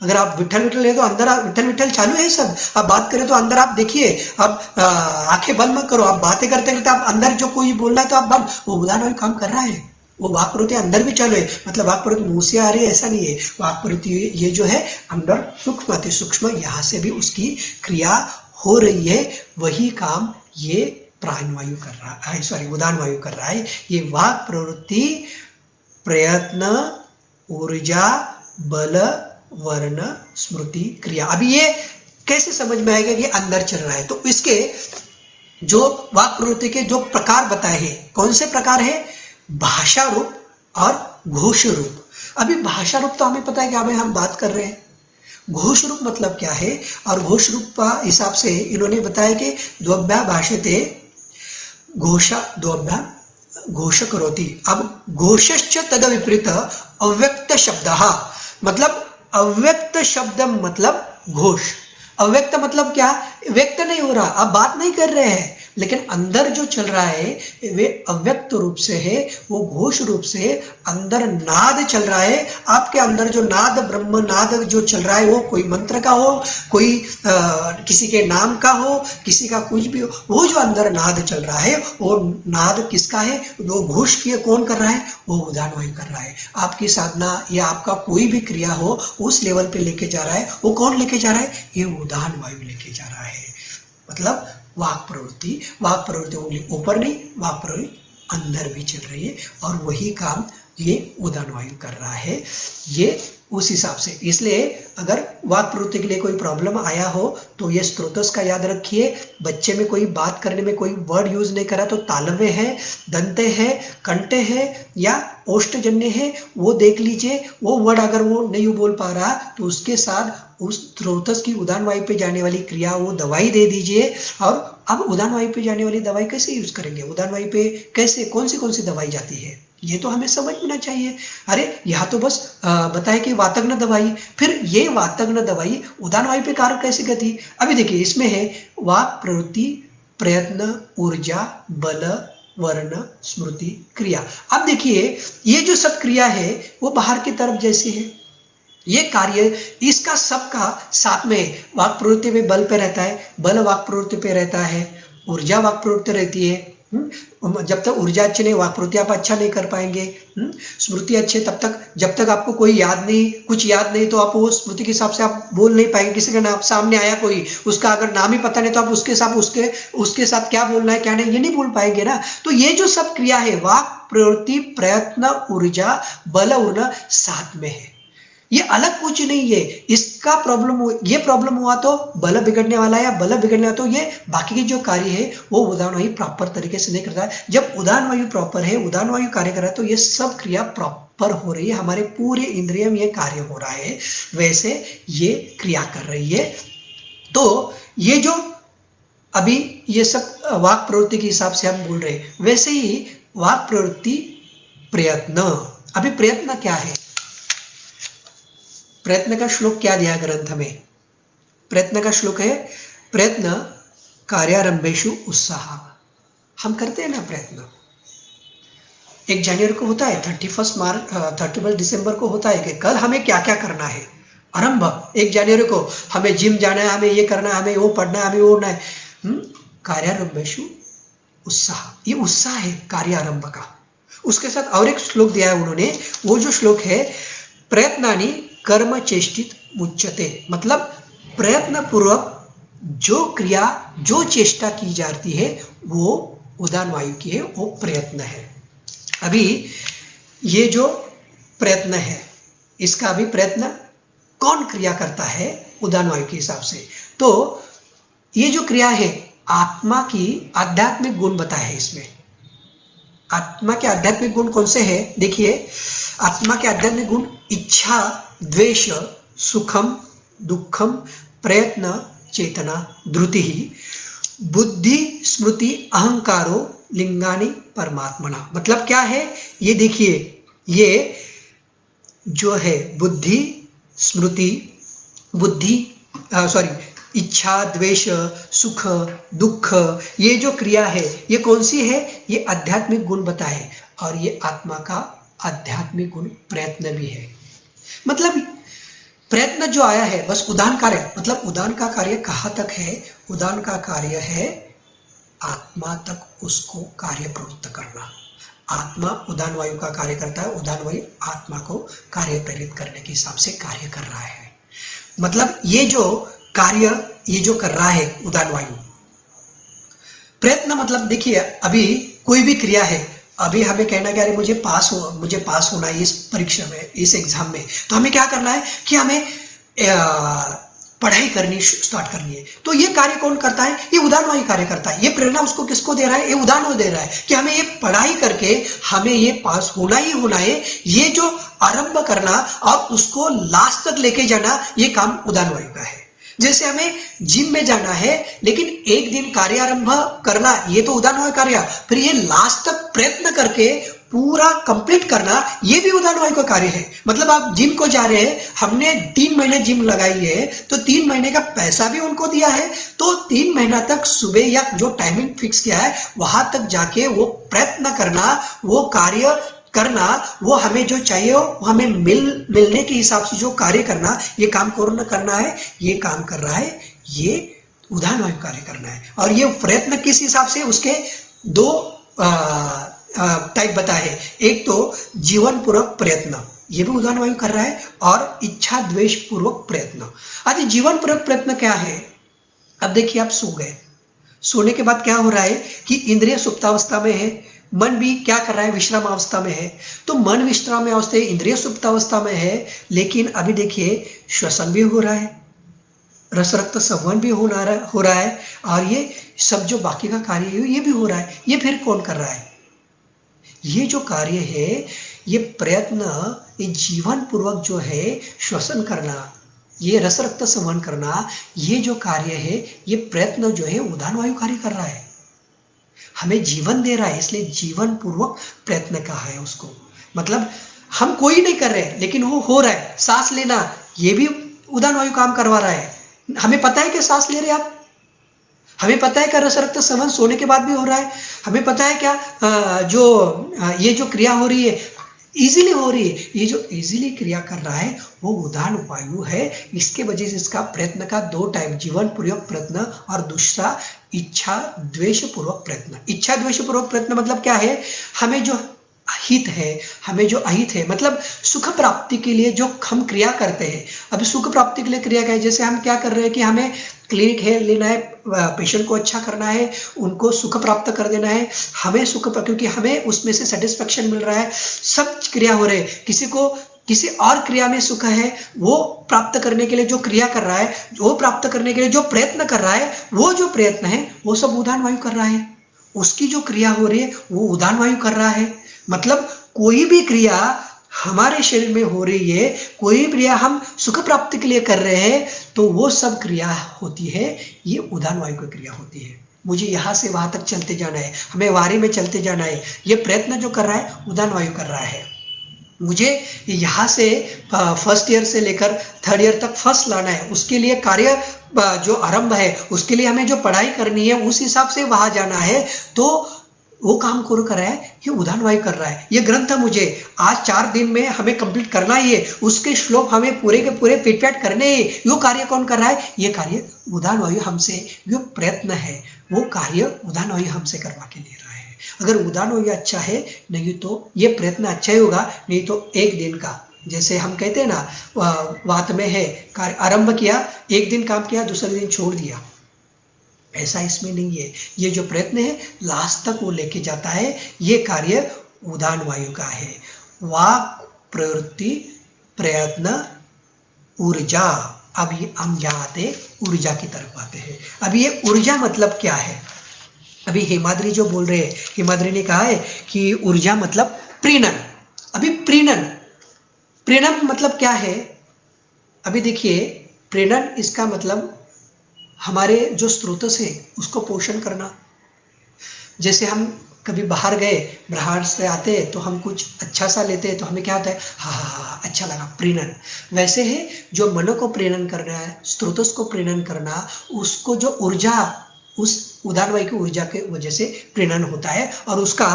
अगर आप विठल विठल ले तो अंदर विठल विठल चालू है सब। आप बात करें तो अंदर आप देखिए, आप आंखें बंद मत करो, आप बातें करते करते आप अंदर जो कोई बोल रहा है तो आप बंद, वो उदान वायु काम कर रहा है, वो वाक प्रवृत्ति अंदर भी चालू है। मतलब वाक प्रवृत्ति मुंह से आ रही है ऐसा नहीं है, वाक प्रवृत्ति ये जो है अंदर सूक्ष्म अति सूक्ष्म यहाँ से भी उसकी क्रिया हो रही है। वही काम ये प्राणवायु कर रहा है, सॉरी उदान वायु कर रहा है। ये वाक प्रवृत्ति, प्रयत्न, ऊर्जा, बल, वर्ण, स्मृति, क्रिया। अभी ये कैसे समझ में आएगा कि अंदर चल रहा है? तो इसके जो वाक प्रवृत्ति के जो प्रकार बताए हैं, कौन से प्रकार है? भाषा रूप और घोष रूप। अभी भाषा रूप तो हमें पता है कि अभी हम बात कर रहे हैं, घोष रूप मतलब क्या है? और घोष रूप का हिसाब से इन्होंने बताया कि द्वभ्या भाषते घोषा द्वभ्या घोष करोति। अब घोषश्च तद विपरीत अव्यक्त शब्दः, मतलब अव्यक्त शब्द मतलब घोष। अव्यक्त मतलब क्या? व्यक्त नहीं हो रहा, आप बात नहीं कर रहे हैं, लेकिन अंदर जो चल रहा है वे अव्यक्त रूप से है, वो घोष रूप से अंदर नाद चल रहा है। आपके अंदर जो नाद, ब्रह्म नाद जो चल रहा है, वो कोई मंत्र का हो, कोई किसी के नाम का हो, किसी का कुछ भी हो, वो जो अंदर नाद चल रहा है वो नाद किसका है? वो घोष किए कौन कर रहा है? वो उदान वायु कर रहा है। आपकी साधना या आपका कोई भी क्रिया हो उस लेवल पे लेके जा रहा है, वो कौन लेके जा रहा है? ये उदान वायु लेके जा रहा है। मतलब वाक प्रवृत्ति ओनली ऊपर नहीं, वाक प्रवृत्ति अंदर भी चल रही है और वही काम ये उदान वायु कर रहा है। ये उस हिसाब से, इसलिए अगर वाक प्रवृत्ति के लिए कोई प्रॉब्लम आया हो तो ये स्त्रोतस का याद रखिए। बच्चे में कोई बात करने में कोई वर्ड यूज नहीं करा तो तालव्य है, दंते है, कंठे है या ओष्ठजन्य है, वो देख लीजिए। वो वर्ड अगर वो नहीं बोल पा रहा तो उसके साथ उस स्त्रोतस की उदान वायु पे जाने वाली क्रिया, वो दवाई दे दीजिए। और अब उदान वायु पे जाने वाली दवाई कैसे यूज करेंगे? उदान वायु पे कैसे, कौन सी दवाई जाती है, ये तो हमें समझना चाहिए। अरे यहाँ तो बस बताए कि वातग्न दवाई, फिर ये वातग्न दवाई उदान वायु पे कार्य कैसे गति? अभी देखिए इसमें है वाक प्रवृत्ति, प्रयत्न, ऊर्जा, बल, वर्ण, स्मृति, क्रिया। अब देखिए ये जो सब क्रिया है वो बाहर की तरफ जैसी है, ये कार्य इसका सबका साथ में वाक प्रवृत्ति में बल पे रहता है, बल वाक प्रवृत्ति पे रहता है, ऊर्जा वाक प्रवृत्ति रहती है। जब तक ऊर्जा अच्छी नहीं, वाक प्रवृत्ति आप अच्छा नहीं कर पाएंगे। स्मृति अच्छे तब तक, जब तक आपको कोई याद नहीं, कुछ याद नहीं, तो आप वो स्मृति के हिसाब से आप बोल नहीं पाएंगे। किसी का नाम सामने आया कोई, उसका अगर नाम ही पता नहीं तो आप उसके साथ क्या बोलना है क्या नहीं, ये नहीं बोल पाएंगे ना। तो ये जो सब क्रिया है, वाक प्रवृत्ति, प्रयत्न, ऊर्जा, बल, वर्ण साथ में है, ये अलग कुछ नहीं है। इसका ये प्रॉब्लम हुआ तो बल बिगड़ने वाला है, या बल बिगड़ने वाला तो ये बाकी के जो कार्य है वो उदान वायु प्रॉपर तरीके से नहीं करता है। जब उदान वायु प्रॉपर है, उदान वायु कार्य कर रहा है, तो ये सब क्रिया प्रॉपर हो रही है, हमारे पूरे इंद्रिय में ये कार्य हो रहा है, वैसे ये क्रिया कर रही है। तो ये जो अभी ये सब वाक प्रवृत्ति के हिसाब से हम बोल रहे हैं, वैसे ही वाक प्रवृत्ति, प्रयत्न। अभी प्रयत्न क्या है? प्रयत्न का श्लोक क्या दिया ग्रंथ में? प्रयत्न का श्लोक है, प्रयत्न कार्यारंभेषु उत्साह। हम करते हैं ना प्रयत्न, 1 जनवरी को होता है, 31 दिसंबर को होता है कि कल हमें क्या क्या करना है। आरंभ 1 जनवरी को हमें जिम जाना है, हमें ये करना है, हमें वो पढ़ना है, हमें वो है। कार्यारंभेषु उत्साह, ये उत्साह है कार्यारंभ का। उसके साथ और एक श्लोक दिया है उन्होंने, वो जो श्लोक है, प्रयत्नानि कर्म चेष्टित मुच्यते, मतलब प्रयत्न पूर्वक जो क्रिया जो चेष्टा की जाती है वो उदान वायु की है, वो प्रयत्न है। अभी ये जो प्रयत्न है, इसका भी प्रयत्न कौन क्रिया करता है उदान वायु के हिसाब से? तो ये जो क्रिया है आत्मा की आध्यात्मिक गुण बताए हैं इसमें। आत्मा के आध्यात्मिक गुण कौन से हैं? देखिए, आत्मा के आध्यात्मिक गुण इच्छा, द्वेष, सुखम, दुखम, प्रयत्न, चेतना, धृति, बुद्धि, स्मृति, अहंकारो, लिंगानि परमात्मना। मतलब क्या है ये देखिए, ये जो है बुद्धि, स्मृति, बुद्धि सॉरी इच्छा, द्वेष, सुख, दुख, ये जो क्रिया है ये कौन सी है? ये आध्यात्मिक गुण बताए, और ये आत्मा का आध्यात्मिक गुण प्रयत्न भी है। मतलब प्रयत्न जो आया है बस उदान कार्य, मतलब उदान का कार्य कहाँ तक है? उदान का कार्य है आत्मा तक उसको कार्य प्रवृत्त करना। आत्मा उदान वायु का कार्य करता है, उदान वायु आत्मा को कार्य प्रेरित करने के हिसाब से कार्य कर रहा है। मतलब ये जो कार्य ये जो कर रहा है उदान वायु, प्रयत्न मतलब देखिए, अभी कोई भी क्रिया है, अभी हमें कहना कि अरे मुझे पास होना है इस परीक्षा में, इस एग्जाम में, तो हमें क्या करना है कि हमें पढ़ाई करनी स्टार्ट करनी है। तो ये कार्य कौन करता है? ये उदान वायु कार्य करता है। ये प्रेरणा उसको किसको दे रहा है? ये उदान वायु दे रहा है कि हमें ये पढ़ाई करके हमें ये पास होना ही होना है। ये जो आरंभ करना और उसको लास्ट तक लेके जाना, ये काम उदान वायु का है। जैसे हमें जिम में जाना है, लेकिन एक दिन कार्यारंभ करना, ये तो उदान वायु कार्य, फिर ये लास्ट तक प्रयत्न करके पूरा कंप्लीट करना, ये भी उदान वायु का कार्य है। मतलब आप जिम को जा रहे हैं, हमने 3 महीने जिम लगाई है, तो 3 महीने का पैसा भी उनको दिया है, तो 3 महीना तक सुबह या जो टाइमिंग फिक्स किया है वहां तक जाके वो प्रयत्न करना, वो कार्य करना, वो हमें जो चाहिए हो हमें मिलने के हिसाब से जो कार्य करना, ये काम कौन करना है? ये काम कर रहा है ये उदान वायु कार्य करना है। और ये प्रयत्न किस हिसाब से? उसके 2 टाइप बताए हैं। एक तो जीवन पूर्वक प्रयत्न, ये भी उदान वायु कर रहा है, और इच्छा द्वेष पूर्वक प्रयत्न। अच्छा, जीवन पूर्वक प्रयत्न क्या है? अब देखिए, आप सो गए, सोने के बाद क्या हो रहा है कि इंद्रिय सुप्तावस्था में है, मन भी क्या कर रहा है? विश्राम अवस्था में है। तो मन विश्राम अवस्था, इंद्रिय सुप्तावस्था में है, लेकिन अभी देखिए श्वसन भी हो रहा है, रस रक्त संवहन भी हो रहा है, और ये सब जो बाकी का कार्य है ये भी हो रहा है। ये फिर कौन कर रहा है? ये जो कार्य है, ये प्रयत्न, ये जीवन पूर्वक जो है श्वसन करना, ये रस रक्त संवहन करना, ये जो कार्य है, ये प्रयत्न जो है उदान वायु कार्य कर रहा है, हमें जीवन दे रहा है, इसलिए जीवन पूर्वक प्रयत्न कहा है उसको। मतलब हम कोई नहीं कर रहे, लेकिन वो हो रहा है। सांस लेना, ये भी उदान वायु काम करवा रहा है। हमें पता है कि सांस ले रहे आप, हमें पता है क्या रस रक्त संवहन सोने के बाद भी हो रहा है, हमें पता है क्या ये जो क्रिया हो रही है इजीली हो रही है, ये जो इजीली क्रिया कर रहा है वो उदान वायु है। इसके वजह से इसका प्रयत्न का 2 टाइप, जीवन पूर्वक प्रयत्न और दूसरा इच्छा द्वेष पूर्वक प्रयत्न। इच्छा द्वेष पूर्वक प्रयत्न मतलब क्या है? हमें जो हित है, हमें जो अहित है, मतलब सुख प्राप्ति के लिए जो हम क्रिया करते हैं। अभी सुख प्राप्ति के लिए क्रिया क्या है? जैसे हम क्या कर रहे हैं कि हमें क्लिनिक है लेना है, पेशेंट को अच्छा करना है, उनको सुख प्राप्त कर देना है, हमें सुख, क्योंकि हमें उसमें से सेटिस्फेक्शन मिल रहा है, सब क्रिया हो रहे हैं। किसी को किसी और क्रिया में सुख है, वो प्राप्त करने के लिए जो क्रिया कर रहा है, वो प्राप्त करने के लिए जो प्रयत्न कर रहा है, वो जो प्रयत्न है वो सब उदान वायु कर रहा है। उसकी जो क्रिया हो रही है वो उदान वायु कर रहा है। मतलब कोई भी क्रिया हमारे शरीर में हो रही है, कोई क्रिया हम सुख प्राप्ति के लिए कर रहे हैं, तो वो सब क्रिया होती है, ये उदान वायु की क्रिया होती है। मुझे यहाँ से वहां तक चलते जाना है, हमें वारी में चलते जाना है, ये प्रयत्न जो कर रहा है उदान वायु कर रहा है। मुझे यहाँ से फर्स्ट ईयर से लेकर 3rd ईयर तक फर्स्ट लाना है, उसके लिए कार्य जो आरंभ है, उसके लिए हमें जो पढ़ाई करनी है उस हिसाब से वहां जाना है, तो वो काम कौन कर रहा है? ये उदान वायु कर रहा है। ये ग्रंथ मुझे आज 4 दिन में हमें कंप्लीट करना ही है, उसके श्लोक हमें पूरे के पूरे पिट करने ही, यो कार्य कौन कर रहा है? ये कार्य उदान वायु हमसे, जो प्रयत्न है वो कार्य उदान वायु हमसे करवा के ले रहा है। अगर उदान वायु अच्छा है, नहीं तो ये प्रयत्न अच्छा ही होगा, नहीं तो एक दिन का जैसे हम कहते हैं ना, वात में है, कार्य आरंभ किया, एक दिन काम किया, दूसरे दिन छोड़ दिया, ऐसा इसमें नहीं है। ये जो प्रयत्न है लास्ट तक वो लेके जाता है। ये कार्य उदान वायु का है। वाक, प्रवृत्ति, प्रयत्न, ऊर्जा। अभी हम यहाँ आते ऊर्जा की तरफ आते हैं। अभी ये ऊर्जा मतलब क्या है? अभी हेमाद्री जो बोल रहे हैं, हेमाद्री ने कहा है कि ऊर्जा मतलब प्रीणन। अभी प्रीणन, प्रीणन मतलब क्या है? अभी देखिए, प्रीणन इसका मतलब हमारे जो स्रोतस है उसको पोषण करना। जैसे हम कभी बाहर गए, बाहर से आते हैं तो हम कुछ अच्छा सा लेते हैं तो हमें क्या होता है, हाँ हाँ हाँ अच्छा लगा, प्रीणन। वैसे है जो मनो को प्रेरण करना है, स्रोतस को प्रेरण करना, उसको जो ऊर्जा, उस उदान वायु की ऊर्जा के वजह से प्रेरण होता है। और उसका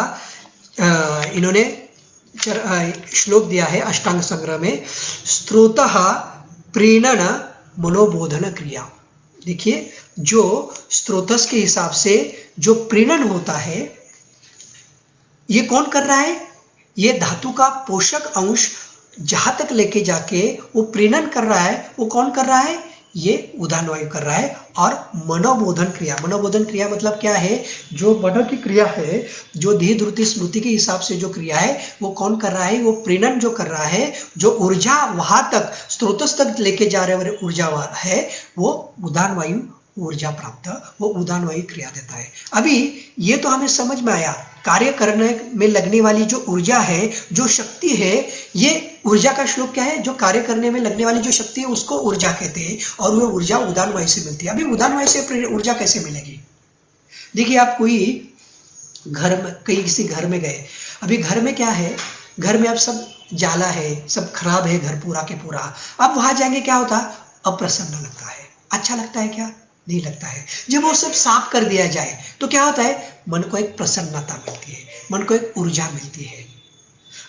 इन्होंने श्लोक दिया है अष्टांग संग्रह में, स्रोतः प्रेरण मनोबोधन क्रिया। देखिए, जो स्रोतस के हिसाब से जो प्रेरण होता है, ये कौन कर रहा है? ये धातु का पोषक अंश जहां तक लेके जाके वो प्रेरण कर रहा है, वो कौन कर रहा है? ये उदान वायु कर रहा है। और मनोबोधन क्रिया, मनोबोधन क्रिया मतलब क्या है? जो मनो की क्रिया है, जो देह धृति स्मृति के हिसाब से जो क्रिया है, वो कौन कर रहा है? वो प्रेरण जो कर रहा है, जो ऊर्जा वहां तक स्रोतस तक लेके जा रहे वाले ऊर्जा है, वो उदान वायु ऊर्जा प्राप्त, वो उदान वायु क्रिया देता है। अभी ये तो हमें समझ में आया, कार्य करने में लगने वाली जो ऊर्जा है, जो शक्ति है, ये ऊर्जा का श्लोक क्या है? जो कार्य करने में लगने वाली जो शक्ति है उसको ऊर्जा कहते हैं, और वो ऊर्जा उदान वायु से मिलती है। अभी उदान वायु से ऊर्जा कैसे मिलेगी? देखिए, आप कोई घर में, कहीं किसी घर में गए, अभी घर में क्या है? घर में अब सब जाला है, सब खराब है, घर पूरा के पूरा। अब वहां जाएंगे, क्या होता? अप्रसन्न लगता है। अच्छा लगता है क्या? नहीं लगता है। जब वो सब साफ कर दिया जाए तो क्या होता है? मन को एक प्रसन्नता मिलती है, मन को एक ऊर्जा मिलती है।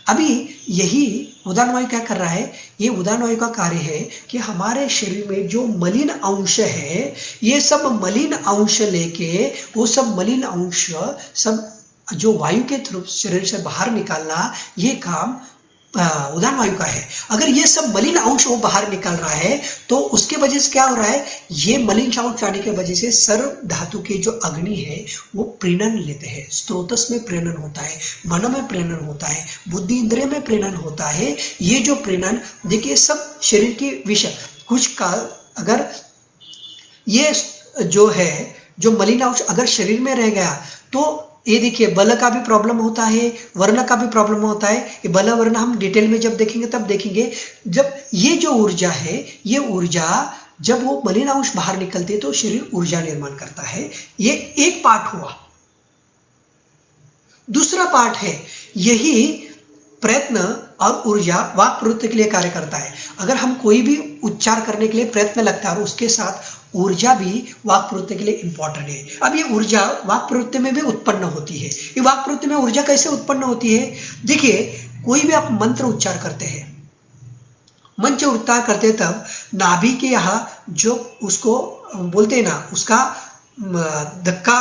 अभी यही उदान वायु क्या कर रहा है? ये उदान वायु का कार्य है कि हमारे शरीर में जो मलिन अंश है, ये सब मलिन अंश लेके, वो सब मलिन अंश सब जो वायु के थ्रू शरीर से बाहर निकालना, ये काम उदान वायु का है। अगर ये सब मलिन अंश वो बाहर निकल रहा है तो उसके वजह से क्या हो रहा है? ये मलिन अंश आने के वजह से सर्व धातु के जो अग्नि है वो प्रेरण लेते हैं। स्रोतस में प्रेरण होता है, मन में प्रेरण होता है, बुद्धि इंद्रिय में प्रेरण होता है। ये जो प्रेरण, देखिए, सब शरीर के विषय कुछ काल, अगर ये जो है, जो मलिन अंश अगर शरीर में रह गया तो ये देखिए, बल का भी प्रॉब्लम होता है, वर्ण का भी प्रॉब्लम होता है। ये बल वर्ण हम डिटेल में जब देखेंगे तब देखेंगे। जब ये जो ऊर्जा है, ये ऊर्जा जब वो मलिन अंश बाहर निकलते हैं तो शरीर ऊर्जा निर्माण करता है। ये एक पार्ट हुआ। दूसरा पार्ट है, यही प्रयत्न और ऊर्जा वाक प्रवृत्ति के लिए कार्य करता है। अगर हम कोई भी उच्चार करने के लिए प्रयत्न लगता है और उसके साथ ऊर्जा भी वाक प्रवृत्ति के लिए इंपॉर्टेंट है। अब ये ऊर्जा वाक प्रवृत्ति में भी उत्पन्न होती है। ये वाक प्रवृत्ति में ऊर्जा कैसे उत्पन्न होती है? देखिए, कोई भी आप मंत्र उच्चार करते हैं, मंत्र उच्चार करते हैं, तब नाभि के यहाँ जो उसको बोलते हैं ना, उसका धक्का,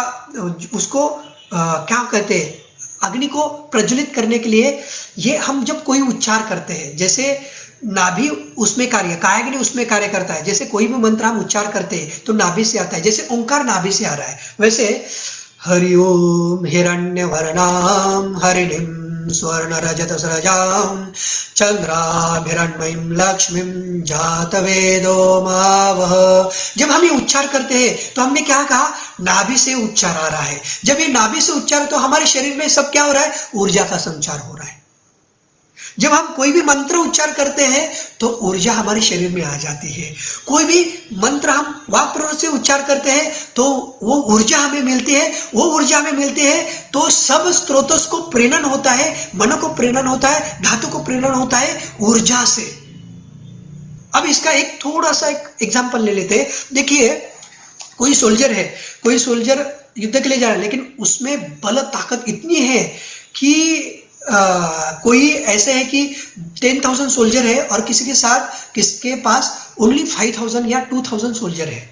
उसको क्या कहते हैं, अग्नि को प्रज्वलित करने के लिए, ये हम जब कोई उच्चार करते हैं, जैसे नाभि उसमें कार्य, कायाग्नि उसमें कार्य करता है। जैसे कोई भी मंत्र हम उच्चार करते हैं तो नाभि से आता है, जैसे ओंकार नाभि से आ रहा है, वैसे हरि ओम हिरण्यवर्णाम हरिणीम स्वर्ण रजत सृजाम चंद्राभिरण्मयीं लक्ष्मीं जातवेदो मावह। जब हम ये उच्चार करते हैं तो हमने क्या कहा? नाभि से उच्चार आ रहा है। जब ये नाभि से उच्चार, तो हमारे शरीर में सब क्या हो रहा है? ऊर्जा का संचार हो रहा है। जब हम कोई भी मंत्र उच्चार करते हैं तो ऊर्जा हमारे शरीर में आ जाती है। कोई भी मंत्र हम वाक प्रवृत्ति से उच्चार करते हैं तो वो ऊर्जा हमें मिलती है। वो ऊर्जा हमें मिलती है तो सब स्रोतों को प्रेरण होता है, मन को प्रेरण होता है, धातु को प्रेरण होता है ऊर्जा से। अब इसका एक थोड़ा सा एक एग्जाम्पल ले लेते हैं। देखिए, कोई सोल्जर है, कोई सोल्जर युद्ध के लिए जा रहा है, लेकिन उसमें बल ताकत इतनी है कि कोई ऐसे है कि 10,000 सोल्जर है और किसी के साथ, किसके पास ओनली 5,000 या 2,000 सोल्जर है,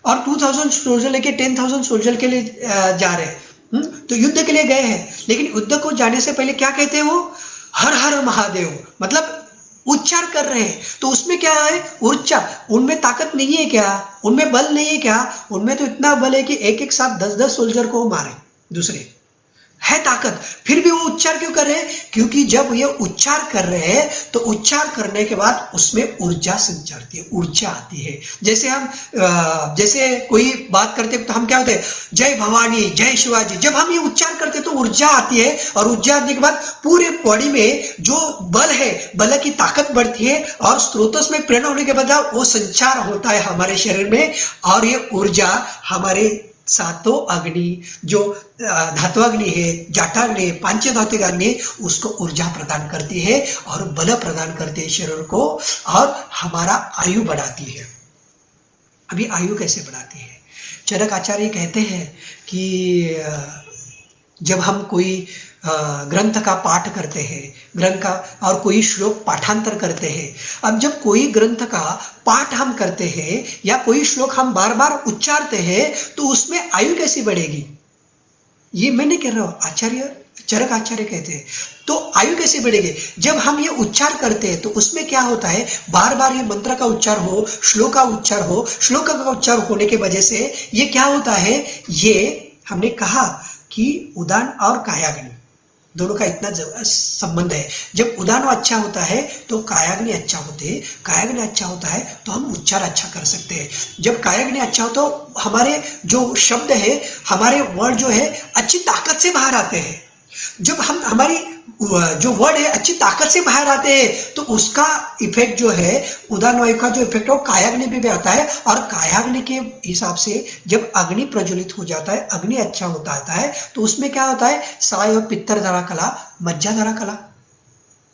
और 2,000 सोल्जर लेके 10,000 सोल्जर के लिए जा रहे हैं। तो युद्ध के लिए गए हैं, लेकिन युद्ध को जाने से पहले क्या कहते हैं वो? हर हर महादेव, मतलब उच्चार कर रहे हैं, तो उसमें क्या है? ऊर्जा। उनमें ताकत नहीं है क्या? उनमें बल नहीं है क्या? उनमें तो इतना बल है कि एक एक साथ 10-10 सोल्जर को मारे दूसरे, है ताकत। फिर भी वो उच्चार क्यों कर रहे हैं? क्योंकि जब ये उच्चार कर रहे हैं तो उच्चार करने के बाद उसमें ऊर्जा संचारती है, ऊर्जा आती है। जैसे हम जैसे कोई बात करते हैं तो हम क्या होते हैं, जय भवानी, जय शिवाजी, जब हम ये उच्चार करते हैं तो ऊर्जा आती है, और ऊर्जा आने के बाद पूरे बॉडी में जो बल है, बल की ताकत बढ़ती है, और स्रोतों में प्रेरणा होने के बाद वो संचार होता है हमारे शरीर में, और ये ऊर्जा हमारे सातों अग्नि, जो धात्वाग्नि है, जाठाग्नि है, पंचधातुक अग्नि, उसको ऊर्जा प्रदान करती है और बल प्रदान करती है शरीर को, और हमारा आयु बढ़ाती है। अभी आयु कैसे बढ़ाती है? चरक आचार्य कहते हैं कि जब हम कोई ग्रंथ का पाठ करते हैं, ग्रंथ का और कोई श्लोक पाठांतर करते हैं, अब जब कोई ग्रंथ का पाठ हम करते हैं या कोई श्लोक हम बार बार उच्चारते हैं तो उसमें आयु कैसी बढ़ेगी? ये मैं नहीं कह रहा हूं, आचार्य चरक आचार्य कहते हैं। तो आयु कैसे बढ़ेगी? जब हम ये उच्चार करते हैं तो उसमें क्या होता है, बार बार ये मंत्र का उच्चार हो, श्लोक का उच्चार हो, श्लोक का उच्चार होने की वजह से ये क्या होता है, ये हमने कहा कि उदान और कायाग्नि दोनों का इतना संबंध है। जब उदान अच्छा होता है तो कायाग्नि अच्छा होते हैं, कायाग्नि अच्छा होता है तो हम उच्चार अच्छा कर सकते हैं। जब कायाग्नि अच्छा हो तो हमारे जो शब्द है, हमारे वर्ड जो है अच्छी ताकत से बाहर आते हैं। जब हम हमारी जो वर्ड है अच्छी ताकत से बाहर आते हैं तो उसका इफेक्ट जो है, उदान वायु का जो इफेक्ट है वो कायाग्नि पे भी आता है, और कायाग्नि के हिसाब से जब अग्नि प्रज्वलित हो जाता है, अग्नि अच्छा होता है तो उसमें क्या होता है, साय और पित्तर धरा कला, मज्जा धरा कला।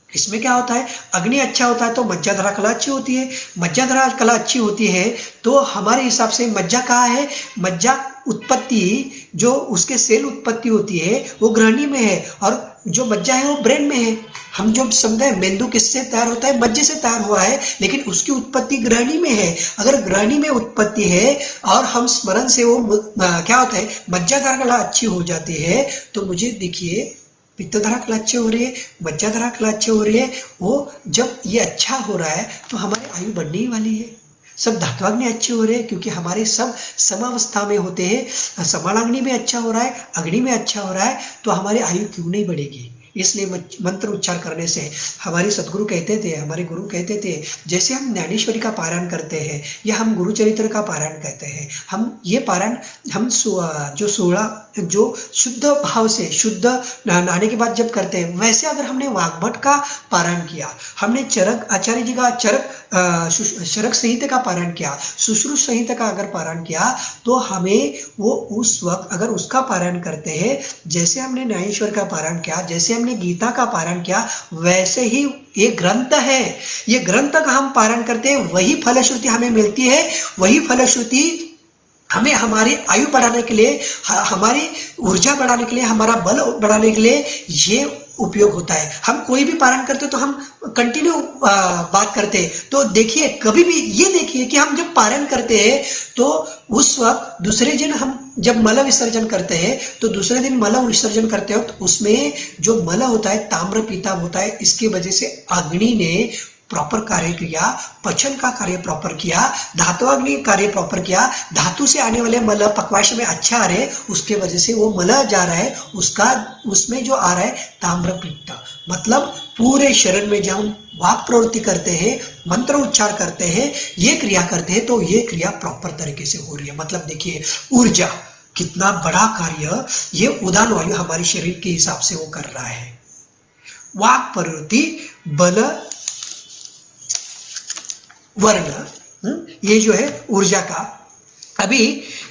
इसमें क्या होता है, अग्नि अच्छा होता है तो मज्जाधारा कला अच्छी होती है, मज्जाधारा कला अच्छी होती है तो हमारे हिसाब से मज्जा कहाँ है, मज्जा उत्पत्ति जो उसके सेल उत्पत्ति होती है वो ग्रहणी में है, और जो मज्जा है वो ब्रेन में है। हम जो समझे मेंदु किससे तैयार होता है, मज्जे से तैयार हुआ है, लेकिन उसकी उत्पत्ति ग्रहणी में है। अगर ग्रहणी में उत्पत्ति है और हम स्मरण से वो क्या होता है, मज्जाधारा कला अच्छी हो जाती है, तो मुझे देखिए पित्तधारा कला अच्छी हो रही है, मज्जाधारा कला अच्छी हो रही है, वो जब ये अच्छा हो रहा है तो हमारी आयु बढ़ने ही वाली है। सब धात्वाग्नि अच्छे हो रहे हैं क्योंकि हमारे सब समावस्था में होते हैं, समानाग्नि में अच्छा हो रहा है, अग्नि में अच्छा हो रहा है, तो हमारी आयु क्यों नहीं बढ़ेगी? इसलिए मंत्र उच्चार करने से हमारे सदगुरु कहते थे, हमारे गुरु कहते थे, जैसे हम ज्ञानेश्वरी का पारायण करते हैं या हम गुरु चरित्र का पारायण कहते हैं, हम ये पारायण हम जो 16 जो शुद्ध भाव से शुद्ध नहाने के बाद जब करते हैं, वैसे अगर हमने वाग्भट का पारायण किया, हमने चरक आचार्य जी का चरक संहिता का पारायण किया, सुश्रुत संहिता का अगर पारायण किया, तो हमें वो उस वक्त अगर उसका पारायण करते हैं, जैसे हमने न्यायेश्वर का पारायण किया, जैसे हमने गीता का पारायण किया, वैसे ही ये ग्रंथ है, ये ग्रंथ का हम पारायण करते हैं, वही फलश्रुति हमें मिलती है, वही फलश्रुति हमें हमारी आयु बढ़ाने के लिए, हमारी ऊर्जा बढ़ाने के लिए, हमारा बल बढ़ाने के लिए ये उपयोग होता है। हम कोई भी पारायण करते तो हम कंटिन्यू बात करते हैं, तो देखिए कभी भी ये देखिए कि हम जब पारायण करते हैं तो उस वक्त दूसरे दिन हम जब मल विसर्जन करते हैं तो दूसरे दिन मल विसर्जन करते हो तो उसमें जो मल होता है ताम्र पीता होता है, इसकी वजह से अग्नि ने प्रॉपर कार्य किया, पचन का कार्य प्रॉपर किया, धात्वाग्नि कार्य प्रॉपर किया, धातु से आने वाले मल पक्वाश में अच्छा आ रहे, उसके वजह से वो मल जा रहा है, उसका उसमें जो आ रहा है ताम्र पित्त, मतलब पूरे शरीर में जब हम वाक प्रवृत्ति करते हैं, मंत्र उच्चार करते हैं, ये क्रिया करते हैं, तो ये क्रिया प्रॉपर तरीके से हो रही है। मतलब देखिए ऊर्जा कितना बड़ा कार्य ये उदान वायु हमारे शरीर के हिसाब से वो कर रहा है। वाक प्रवृत्ति, बल, वर्ण, ये जो है ऊर्जा का, अभी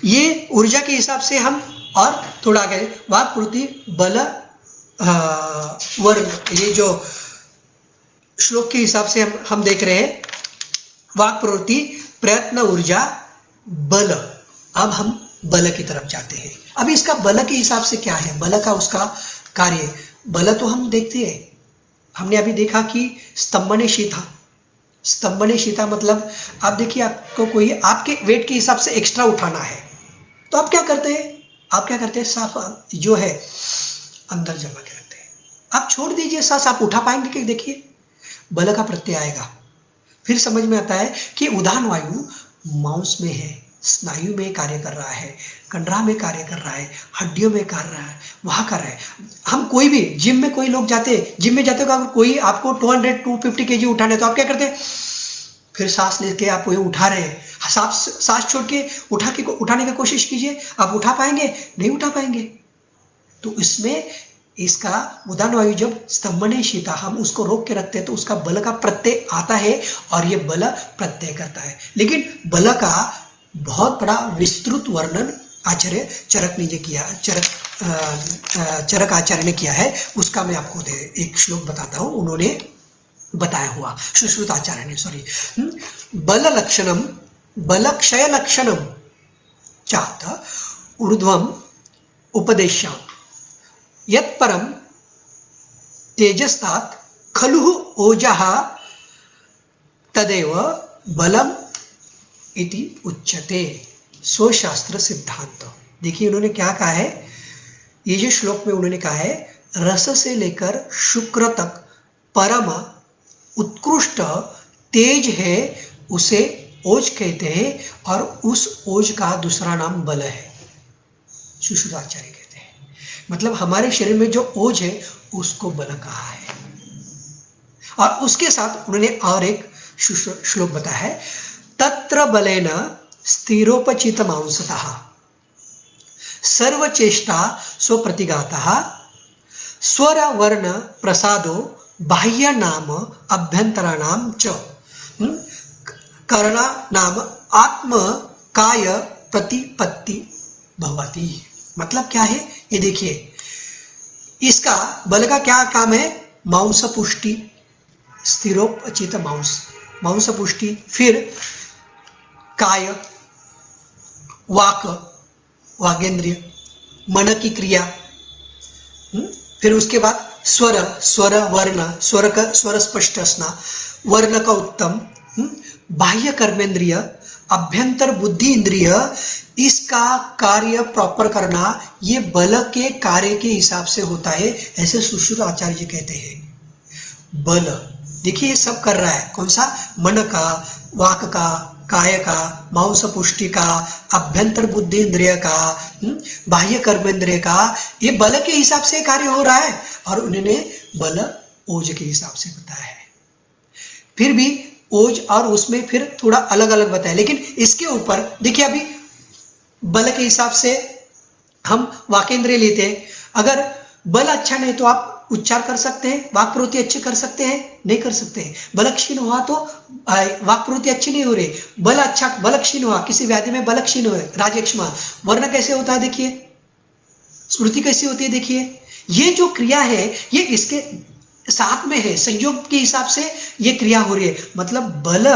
ये ऊर्जा के हिसाब से हम और थोड़ा आगे वाक प्रवृत्ति, बल, वर्ण, ये जो श्लोक के हिसाब से हम देख रहे हैं, वाक प्रवृत्ति, प्रयत्न, ऊर्जा, बल। अब हम बल की तरफ जाते हैं। अब इसका बल के हिसाब से क्या है, बल का उसका कार्य, बल तो हम देखते हैं, हमने अभी देखा कि स्तंभने शीता, स्तंभने शीता मतलब आप देखिए आपको कोई आपके वेट के हिसाब से एक्स्ट्रा उठाना है तो आप क्या करते हैं, आप क्या करते हैं, साफ जो है अंदर जमा के रखते हैं। आप छोड़ दीजिए सांस, आप उठा पाएंगे कि देखिए बल का प्रत्यय आएगा। फिर समझ में आता है कि उदान वायु मांस में है, स्नायु में कार्य कर रहा है, कंडरा में कार्य कर रहा है, हड्डियों में कर रहा है, वहां कर रहा है। हम कोई भी जिम में कोई लोग जाते, जिम में जाते हो, अगर कोई आपको 250 केजी उठाने तो आप क्या करते हैं, फिर सांस लेके आप वही उठा रहे हैं, सांस छोड़ के उठाने की कोशिश कीजिए, आप उठा पाएंगे? नहीं उठा पाएंगे। तो इसमें इसका उदान वायु जब स्तंभने शीता हम उसको रोक के रखते हैं तो उसका बल का प्रत्यय आता है और ये बल प्रत्यय करता है। लेकिन बल का बहुत बड़ा विस्तृत वर्णन आचार्य चरक ने किया, चरक आचार्य ने किया है। उसका मैं आपको एक श्लोक बताता हूं, उन्होंने बताया हुआ, सुश्रुत आचार्य ने, सॉरी। बल लक्षणम बलक्षय लक्षणम चात ऊर्ध्वम उपदेश्याम यत्परम तेजस्तात् खलु ओजः तदेव बलम इति उच्यते। सो शास्त्र सिद्धांत। देखिए उन्होंने क्या कहा है, ये जो श्लोक में उन्होंने कहा है, रस से लेकर शुक्र तक परम उत्कृष्ट तेज है, उसे ओज कहते हैं, और उस ओज का दूसरा नाम बल है, सुश्रुताचार्य कहते हैं। मतलब हमारे शरीर में जो ओज है उसको बल कहा है। और उसके साथ उन्होंने और एक श्लोक बताया है, तत्र बलेन स्थिरोपचित मांसतः सर्वचेष्टा स्वप्रतिघातः स्वर वर्ण प्रसादो बाह्य नाम अभ्यंतराणाम च करणा नाम आत्म काय प्रतिपत्ति भवति। मतलब क्या है ये देखिए, इसका बल का क्या काम है, मांस पुष्टि, स्थिरोपचित मांस पुष्टि, फिर काय, वागेंद्रिय, मन की क्रिया, फिर उसके बाद स्वर वर्ण, स्वर स्पष्ट असना, वर्ण का उत्तम, बाह्य कर्मेंद्रिय, अभ्यंतर बुद्धि इंद्रिय, इसका कार्य प्रॉपर करना, ये बल के कार्य के हिसाब से होता है, ऐसे सुश्रुत आचार्य जी कहते हैं। बल देखिए ये सब कर रहा है, कौन सा, मन का, वाक का, काय का, मांस पुष्टि का, अभ्यंतर बुद्धि इंद्रिय का, बाह्य कर्मेंद्रिय का, ये बल के हिसाब से कार्य हो रहा है। और उन्होंने बल ओज के हिसाब से बताया है। फिर भी ओज और उसमें फिर थोड़ा अलग अलग बताया, लेकिन इसके ऊपर देखिए, अभी बल के हिसाब से हम वाकेंद्रिय लेते हैं। अगर बल अच्छा नहीं तो आप उच्चार कर सकते हैं, वाक प्रवृत्ति अच्छी कर सकते हैं, नहीं कर सकते हैं। बल क्षीण हुआ तो वाक प्रवृत्ति अच्छी नहीं हो रही, बल अच्छा, बल क्षीण हुआ, किसी व्याधि में बल क्षीण हुए, राजयक्ष्मा, वर्ण कैसे होता है देखिए, स्मृति कैसी होती है देखिए। ये जो क्रिया है ये इसके साथ में है, संयोग के हिसाब से ये क्रिया हो रही है। मतलब बल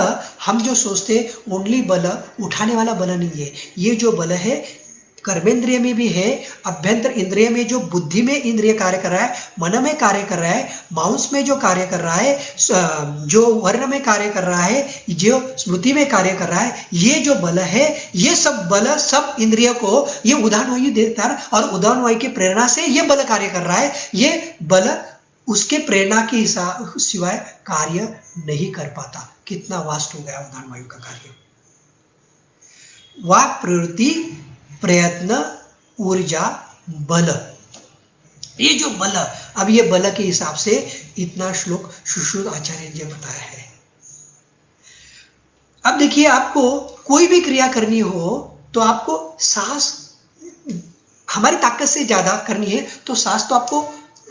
हम जो सोचते हैं ओनली बल उठाने वाला बल नहीं है, ये जो बल है कर्मेंद्रिय में भी है, अभ्यंतर इंद्रिय में जो बुद्धि में इंद्रिय कार्य कर रहा है, मन में कार्य कर रहा है, मांस में जो कार्य कर रहा है, जो वर्ण में कार्य कर रहा है, जो स्मृति में कार्य कर रहा है, ये जो बल है, ये सब बल सब इंद्रिय को ये उदान वायु देता है, और उदान वायु की प्रेरणा से ये बल कार्य कर रहा है। ये बल उसके प्रेरणा के हिसाब सिवाय कार्य नहीं कर पाता। कितना वास्ट हो गया उदान वायु का कार्य। वाक प्रवृत्ति, प्रयत्न, ऊर्जा, बल, ये जो बल, अब ये बल के हिसाब से इतना श्लोक सुश्रुत आचार्य जी ने बताया है। अब देखिए, आपको कोई भी क्रिया करनी हो तो आपको सांस हमारी ताकत से ज्यादा करनी है तो सांस तो आपको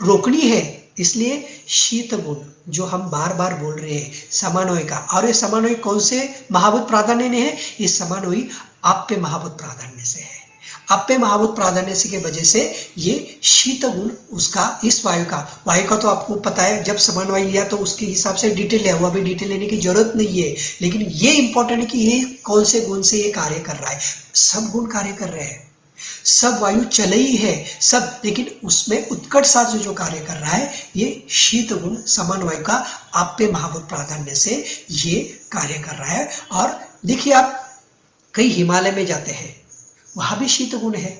रोकनी है। इसलिए शीत गुण जो हम बार बार बोल रहे हैं समानोय का, और ये समानोय कौन से महाभूत प्राधान्य ने है, ये समानोय आप्य महाभूत प्राधान्य से है। आप्य महाभूत प्राधान्य से के वजह से ये शीत गुण उसका, इस वायु का तो आपको पता है, जब समानवायु लिया तो उसके हिसाब से डिटेल लिया हुआ, अभी डिटेल लेने की जरूरत नहीं है। लेकिन ये इंपॉर्टेंट है कि ये कौन से गुण से ये कार्य कर रहा है। सब गुण कार्य कर रहे हैं, सब वायु चल ही है सब, लेकिन उसमें उत्कट साथ जो कार्य कर रहा है ये शीत गुण समान वायु का आप्य महाभूत प्राधान्य से ये कार्य कर रहा है। और देखिए, आप कहीं हिमालय में जाते हैं, वहां भी शीत गुण है,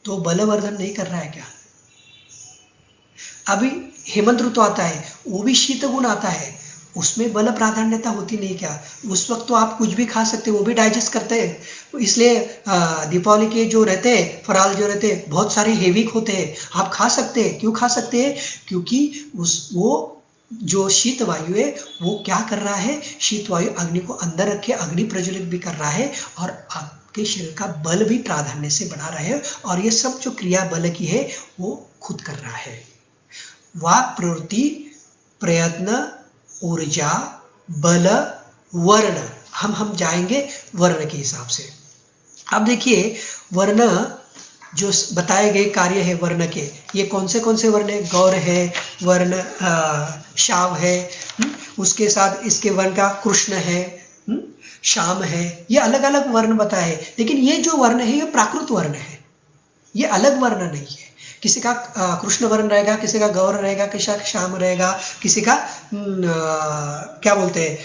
तो बलवर्धन नहीं कर रहा है क्या? अभी हेमंत ऋतु आता है, वो भी शीत गुण आता है, उसमें बल प्राधान्यता होती नहीं क्या? उस वक्त तो आप कुछ भी खा सकते हो, वो भी डाइजेस्ट करते हैं। इसलिए दीपावली के जो रहते हैं फराल जो रहते हैं बहुत सारे हेवी होते हैं, आप खा सकते हैं। क्यों खा सकते हैं? क्योंकि वो जो शीत वायु है वो क्या कर रहा है, शीत वायु अग्नि को अंदर रखे अग्नि प्रज्वलित भी कर रहा है और आपके शरीर का बल भी प्राधान्य से बढ़ा रहा है, और ये सब जो क्रिया बल की है वो खुद कर रहा है। वाक प्रवृत्ति, प्रयत्न, ऊर्जा, बल, वर्ण, हम जाएंगे वर्ण के हिसाब से। अब देखिए वर्ण जो बताए गए कार्य है वर्ण के, ये कौन से वर्ण है? गौर है, वर्ण शाव है, उसके साथ इसके वर्ण का कृष्ण है, श्याम है, ये अलग अलग वर्ण बताए। लेकिन ये जो वर्ण है ये प्राकृत वर्ण है, ये अलग वर्ण नहीं है। किसी का कृष्ण वर्ण रहेगा, किसी का गौर रहेगा, किसी का श्याम रहेगा, किसी का क्या बोलते हैं,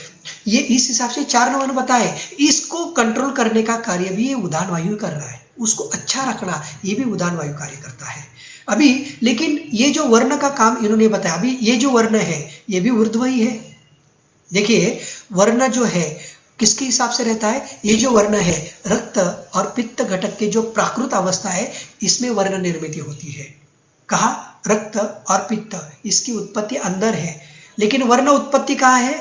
ये इस हिसाब से 4 वर्ण बताए। इसको कंट्रोल करने का कार्य भी ये उदान वायु कर रहा है, उसको अच्छा रखना ये भी उदान वायु कार्य करता है। अभी लेकिन ये जो वर्ण का काम इन्होंने बताया, अभी ये जो वर्ण है ये भी ऊर्ध्व ही है। देखिए वर्ण जो है किसके हिसाब से रहता है? ये जो वर्ण है रक्त और पित्त घटक के जो प्राकृत अवस्था है इसमें वर्ण निर्मित होती है। कहा? रक्त और पित्त, इसकी उत्पत्ति अंदर है, लेकिन वर्ण उत्पत्ति कहाँ है?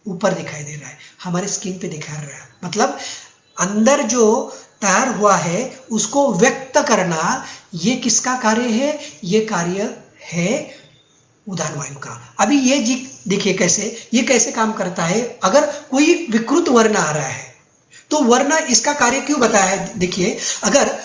ऊपर दिखाई दे रहा है, हमारे स्किन पे दिखा रहा है। मतलब अंदर जो तैयार हुआ है उसको व्यक्त करना, ये किसका कार्य है? ये कार्य है उदान वायु का। अभी ये जी देखिए कैसे ये कैसे काम करता है। अगर कोई विकृत वर्ण आ रहा है तो वर्ण इसका कार्य क्यों बताया है? देखिए अगर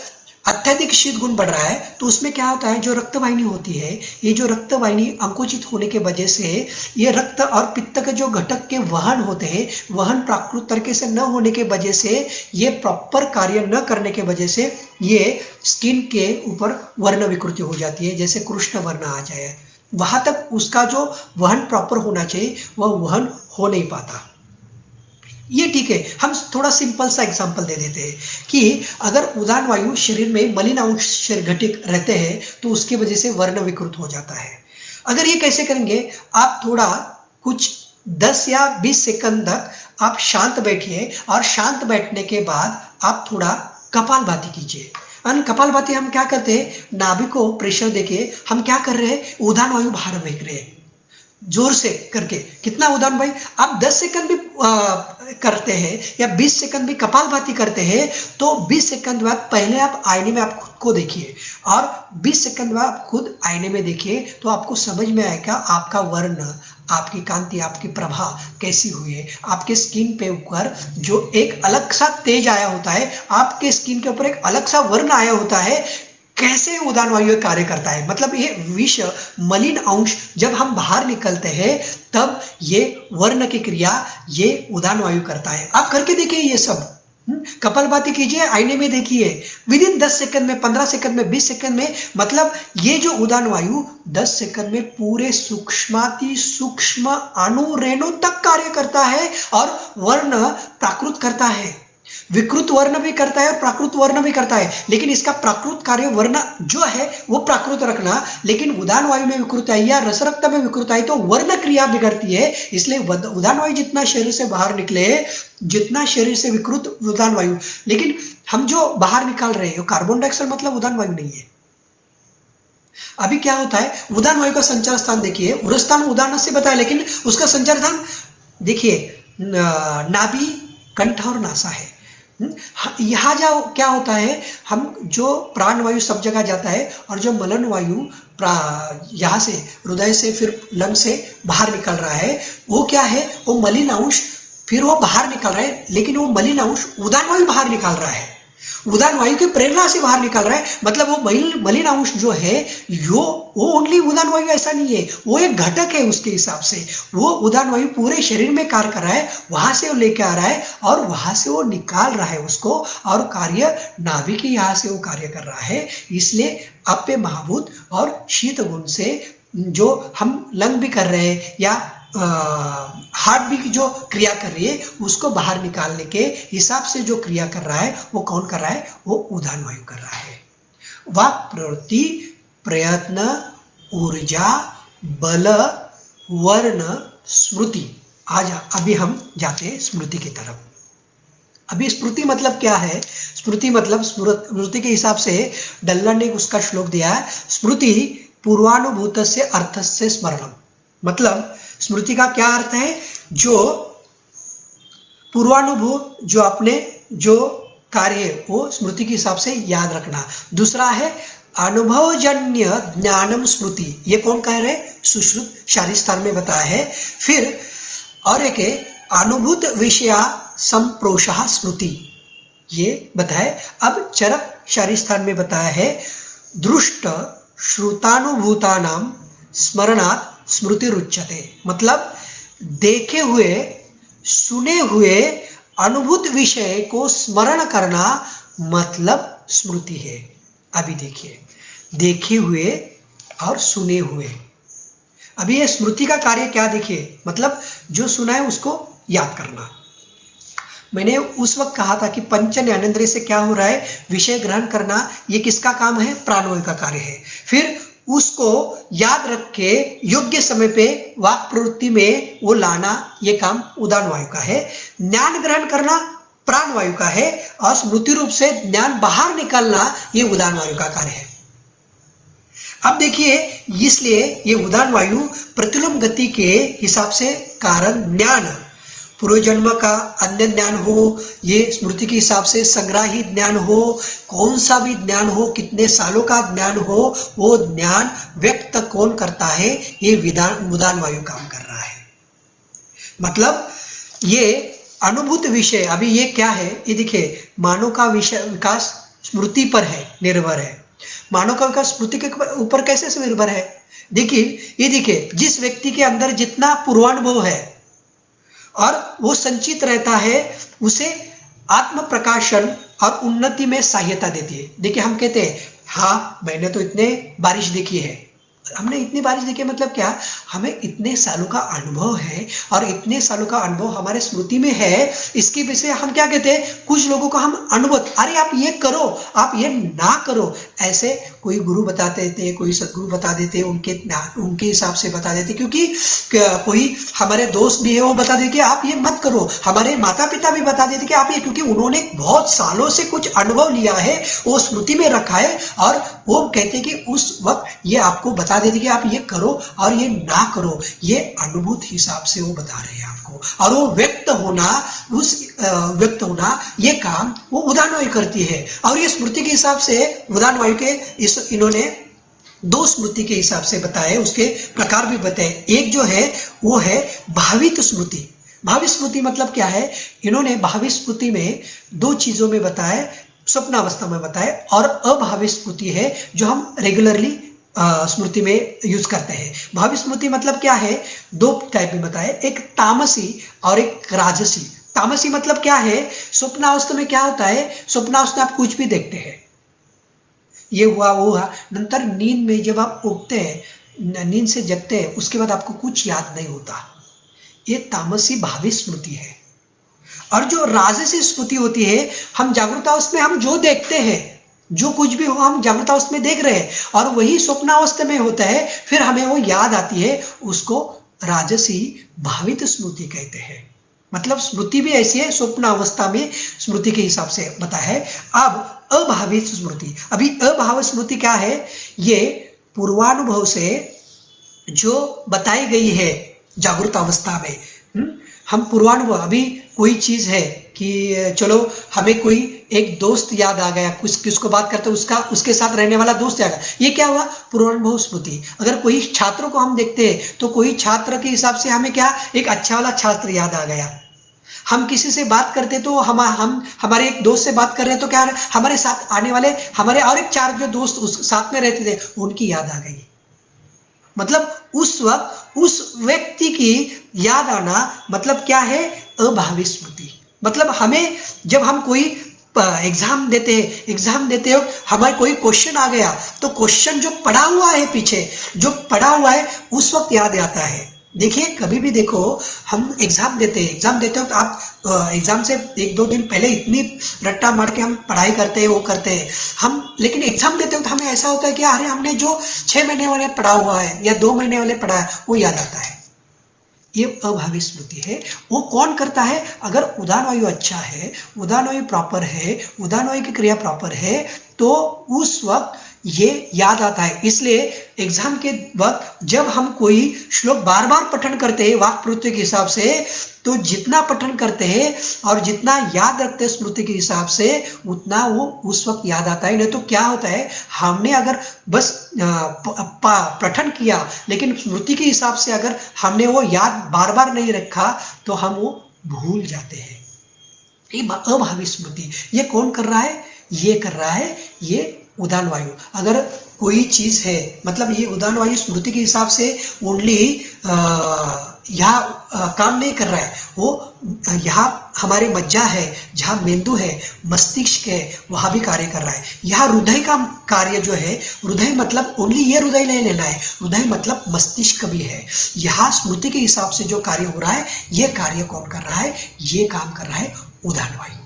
अत्यधिक शीत गुण बढ़ रहा है तो उसमें क्या होता है, जो रक्तवाहिनी होती है, ये जो रक्तवाहिनी अंकुचित होने के वजह से ये रक्त और पित्त के जो घटक के वहन होते हैं, वहन प्राकृत तरीके से न होने के वजह से, ये प्रॉपर कार्य न करने के वजह से ये स्किन के ऊपर वर्ण विकृति हो जाती है, जैसे कृष्ण वर्ण आ जाए। वहां तक उसका जो वहन प्रॉपर होना चाहिए वह वहन हो नहीं पाता। ये ठीक है, हम थोड़ा सिंपल सा एग्जांपल दे देते हैं कि अगर उदान वायु शरीर में मलिन अंश घटित रहते हैं तो उसकी वजह से वर्ण विकृत हो जाता है। अगर ये कैसे करेंगे, आप थोड़ा कुछ 10 या 20 सेकंड तक आप शांत बैठिए, और शांत बैठने के बाद आप थोड़ा कपालभाति कीजिए। कपालभाति हम क्या करते हैं, नाभि को प्रेशर देके हम क्या कर रहे हैं, उदान वायु बाहर फेंक रहे हैं जोर से करके। कितना उदान भाई, आप 10 सेकंड भी करते हैं या 20 सेकंड भी कपालभाति करते हैं तो 20 सेकंड बाद पहले आप आईने में आप खुद को देखिए, और 20 सेकंड बाद आप खुद आईने में देखिए तो आपको समझ में आएगा आपका वर्ण, आपकी कांति, आपकी प्रभा कैसी हुई है। आपके स्किन पे ऊपर जो एक अलग सा तेज आया होता है, आपके स्किन के ऊपर एक अलग सा वर्ण आया होता है, कैसे उदान वायु कार्य करता है। मतलब ये विष मलिन अंश जब हम बाहर निकलते हैं तब ये वर्ण की क्रिया ये उदान वायु करता है। आप करके देखिए ये सब, कपालभाति कीजिए, आईने में देखिए, विद इन 10 सेकंड में, 15 सेकंड में, 20 सेकंड में, मतलब ये जो उदान वायु 10 सेकंड में पूरे सूक्ष्माति सूक्ष्म अणु रेणु तक कार्य करता है और वर्ण प्राकृत करता है। विकृत वर्ण भी करता है और प्राकृत वर्ण भी करता है, लेकिन इसका प्राकृत कार्य वर्ण जो है वो प्राकृत रखना, लेकिन उदान वायु में विकृत आई या रसरक्त में विकृत आई तो वर्ण क्रिया बिगड़ती है। इसलिए उदान वायु जितना शरीर से बाहर निकले, जितना शरीर से विकृत उदान वायु, लेकिन हम जो बाहर निकाल रहे हैं कार्बन डाइऑक्साइड मतलब उदान वायु नहीं है। अभी क्या होता है, उदान वायु का संचार स्थान देखिए, उरस्थान उदान से बताया, लेकिन उसका संचार स्थान देखिए नाभि, कंठ और नासा है। यहाँ जा क्या होता है, हम जो प्राण वायु सब जगह जाता है और जो मलन वायु यहाँ से हृदय से फिर लंग से बाहर निकल रहा है, वो क्या है, वो मलिन अंश फिर वो बाहर निकल रहा है, लेकिन वो मलिन अंश उदान वायु बाहर निकाल रहा है, उदान वायु की प्रेरणा से बाहर निकल रहा है। मतलब वो मलिन अंश जो है वो ओनली उदान वायु ऐसा नहीं है, वो एक घटक है उसके हिसाब से। वो उदान वायु पूरे शरीर में कार्य कर रहा है, वहां से वो लेके आ रहा है और वहां से वो निकाल रहा है उसको, और कार्य नाभि के यहाँ से वो कार्य कर रहा है। इसलिए अप्य महाभूत और शीत गुण से जो हम लंग भी कर रहे हैं या हार्ट भी जो क्रिया कर रही है उसको बाहर निकालने के हिसाब से जो क्रिया कर रहा है वो कौन कर रहा है, वो उदान वायु कर रहा है। वाक प्रवृत्ति, प्रयत्न, ऊर्जा, बल, वर्ण, स्मृति। अभी हम जाते हैं स्मृति की तरफ। अभी स्मृति मतलब क्या है? स्मृति मतलब स्मृति के हिसाब से डल्लन ने उसका श्लोक दिया है, स्मृति पूर्वानुभूतस्य अर्थस्य स्मरणम। मतलब स्मृति का क्या अर्थ है? जो पूर्वानुभूत, जो अपने जो कार्य है वो स्मृति के हिसाब से याद रखना। दूसरा है अनुभवजन्य ज्ञानम स्मृति। ये कौन कह रहे? सुश्रुत शारीस्थान में बताया है। फिर और एक है अनुभूत विषया संप्रोषः स्मृति, ये बताए। अब चरक शारीस्थान में बताया है दृष्ट श्रुतानुभूतानां स्मरणात् स्मृतिरुच्यते। मतलब देखे हुए, सुने हुए अनुभूत विषय को स्मरण करना मतलब स्मृति है। अभी देखिए, देखे हुए और सुने हुए, अभी ये स्मृति का कार्य क्या? देखिए, मतलब जो सुना है उसको याद करना। मैंने उस वक्त कहा था कि पंच ज्ञानेंद्रिय से क्या हो रहा है? विषय ग्रहण करना। ये किसका काम है? प्राणवायु का कार्य है। फिर उसको याद रख के योग्य समय पे वाक प्रवृत्ति में वो लाना, ये काम उदान वायु का है। ज्ञान ग्रहण करना प्राणवायु का है, और स्मृति रूप से ज्ञान बाहर निकालना ये उदान वायु का कार्य है। अब देखिए, इसलिए ये उदान वायु प्रतिलोम गति के हिसाब से कारण ज्ञान, पूर्व जन्म का अन्य ज्ञान हो, ये स्मृति के हिसाब से संग्राही ज्ञान हो, कौन सा भी ज्ञान हो, कितने सालों का ज्ञान हो, वो ज्ञान व्यक्त कौन करता है? ये उदान वायु काम कर रहा है। मतलब ये अनुभूत विषय, अभी ये क्या है? ये देखिए, मानव का विकास स्मृति पर है, निर्भर है। मानव का विकास स्मृति के ऊपर कैसे निर्भर है? देखिए, ये देखिए, जिस व्यक्ति के अंदर जितना पूर्वानुभव है और वो संचित रहता है, उसे आत्म प्रकाशन और उन्नति में सहायता देती है। देखिए, हम कहते हैं हाँ मैंने तो इतने बारिश देखी है, हमने इतनी बारिश देखी है, मतलब क्या? हमें इतने सालों का अनुभव है, और इतने सालों का अनुभव हमारे स्मृति में है। इसकी वजह से हम क्या कहते हैं? कुछ लोगों को हम अनुभव, अरे आप ये करो, आप ये ना करो, ऐसे कोई गुरु बता देते, कोई सदगुरु बता देते, उनके हिसाब से बता देते। क्योंकि कोई हमारे दोस्त भी है, वो बता देते कि आप ये मत करो। हमारे माता पिता भी बता देते कि आप ये, क्योंकि उन्होंने बहुत सालों से कुछ अनुभव लिया है, वो स्मृति में रखा है, और वो कहते कि उस वक्त ये आपको बता देते कि आप ये करो और ये ना करो। ये अनुभूत हिसाब से वो बता रहे हैं आपको, और वो व्यक्त होना ये काम वो उदान वायु करती है। और ये स्मृति के हिसाब से उदान वायु के इन्होंने दो स्मृति के हिसाब से बताए, उसके प्रकार भी बताए। एक जो है वो है भावित स्मृति। भावित स्मृति मतलब क्या है? इन्होंने भावित स्मृति में दो चीजों में बताया, स्वप्नावस्था में बताया, और अभावित स्मृति है जो हम रेगुलरली स्मृति में यूज करते हैं। भावी स्मृति मतलब क्या है? दो टाइप में बताए, एक तामसी और एक राजसी। तामसी मतलब क्या है? स्वप्नावस्था में क्या होता है? स्वप्नावस्था में आप कुछ भी देखते हैं, ये हुआ वो हुआ, नंतर नींद में जब आप उठते हैं, नींद से जगते हैं, उसके बाद आपको कुछ याद नहीं होता। ये तामसी भावी स्मृति है। और जो राजसी स्मृति होती है, हम जागृतावस्था में हम जो देखते हैं, जो कुछ भी हो हम जागृतावस्था में देख रहे हैं, और वही स्वप्नावस्था में होता है, फिर हमें वो याद आती है, उसको राजसी भावित स्मृति कहते हैं। मतलब स्मृति भी ऐसी है, स्वप्नावस्था में स्मृति के हिसाब से बताया है। अब अभावित स्मृति, अभी अभावित स्मृति क्या है? ये पूर्वानुभव से जो बताई गई है जागृतावस्था में, हम पूर्वानुभव, अभी कोई चीज है कि चलो हमें कोई एक दोस्त याद आ गया, कुछ किसको बात करते उसके साथ रहने वाला दोस्त आ गया, ये क्या हुआ? पूर्वानुभव स्मृति। अगर कोई छात्रों को हम देखते हैं तो कोई छात्र के हिसाब से हमें क्या, एक अच्छा वाला छात्र याद आ गया। हम किसी से बात करते तो हम हमारे एक दोस्त से बात कर रहे हैं तो क्या, हमारे साथ आने वाले हमारे और एक चार जो दोस्त उस साथ में रहते थे उनकी याद आ गई। मतलब उस वक्त उस व्यक्ति की याद आना मतलब क्या है? अभावी स्मृति। मतलब हमें जब हम कोई एग्जाम देते हो, हमारे कोई क्वेश्चन आ गया तो क्वेश्चन जो पढ़ा हुआ है पीछे, जो पढ़ा हुआ है उस वक्त याद आता है। देखिए कभी भी देखो, हम एग्जाम देते हैं, एग्जाम देते हो तो आप एग्जाम से एक दो दिन पहले इतनी रट्टा मार के हम पढ़ाई करते हैं, वो करते हैं हम, लेकिन एग्जाम देते हो तो हमें ऐसा होता है कि अरे हमने जो 6 महीने वाले पढ़ा हुआ है या 2 महीने वाले पढ़ा है वो याद आता है। ये अभावी स्मृति है। वो कौन करता है? अगर उदान वायु अच्छा है, उदान वायु प्रॉपर है, उदान वायु की क्रिया प्रॉपर है, तो उस वक्त ये याद आता है। इसलिए एग्जाम के वक्त जब हम कोई श्लोक बार बार पठन करते हैं वाक् प्रवृत्ति के हिसाब से, तो जितना पठन करते हैं और जितना याद रखते हैं स्मृति के हिसाब से, उतना वो उस वक्त याद आता है। नहीं तो क्या होता है, हमने अगर बस पठन किया लेकिन स्मृति के हिसाब से अगर हमने वो याद बार बार नहीं रखा तो हम वो भूल जाते हैं। ये अभावी स्मृति, ये कौन कर रहा है? ये कर रहा है ये उदान वायु। अगर कोई चीज है, मतलब ये उदान वायु स्मृति के हिसाब से ओनली यहाँ काम नहीं कर रहा है, वो यहाँ हमारे मज्जा है, जहाँ मेंदु है, मस्तिष्क है, वहां भी कार्य कर रहा है। यहाँ हृदय का कार्य जो है, हृदय मतलब ओनली ये हृदय नहीं लेना है, हृदय मतलब मस्तिष्क भी है। यहाँ स्मृति के हिसाब से जो कार्य हो रहा है, ये कार्य कौन कर रहा है? ये काम कर रहा है उदान वायु।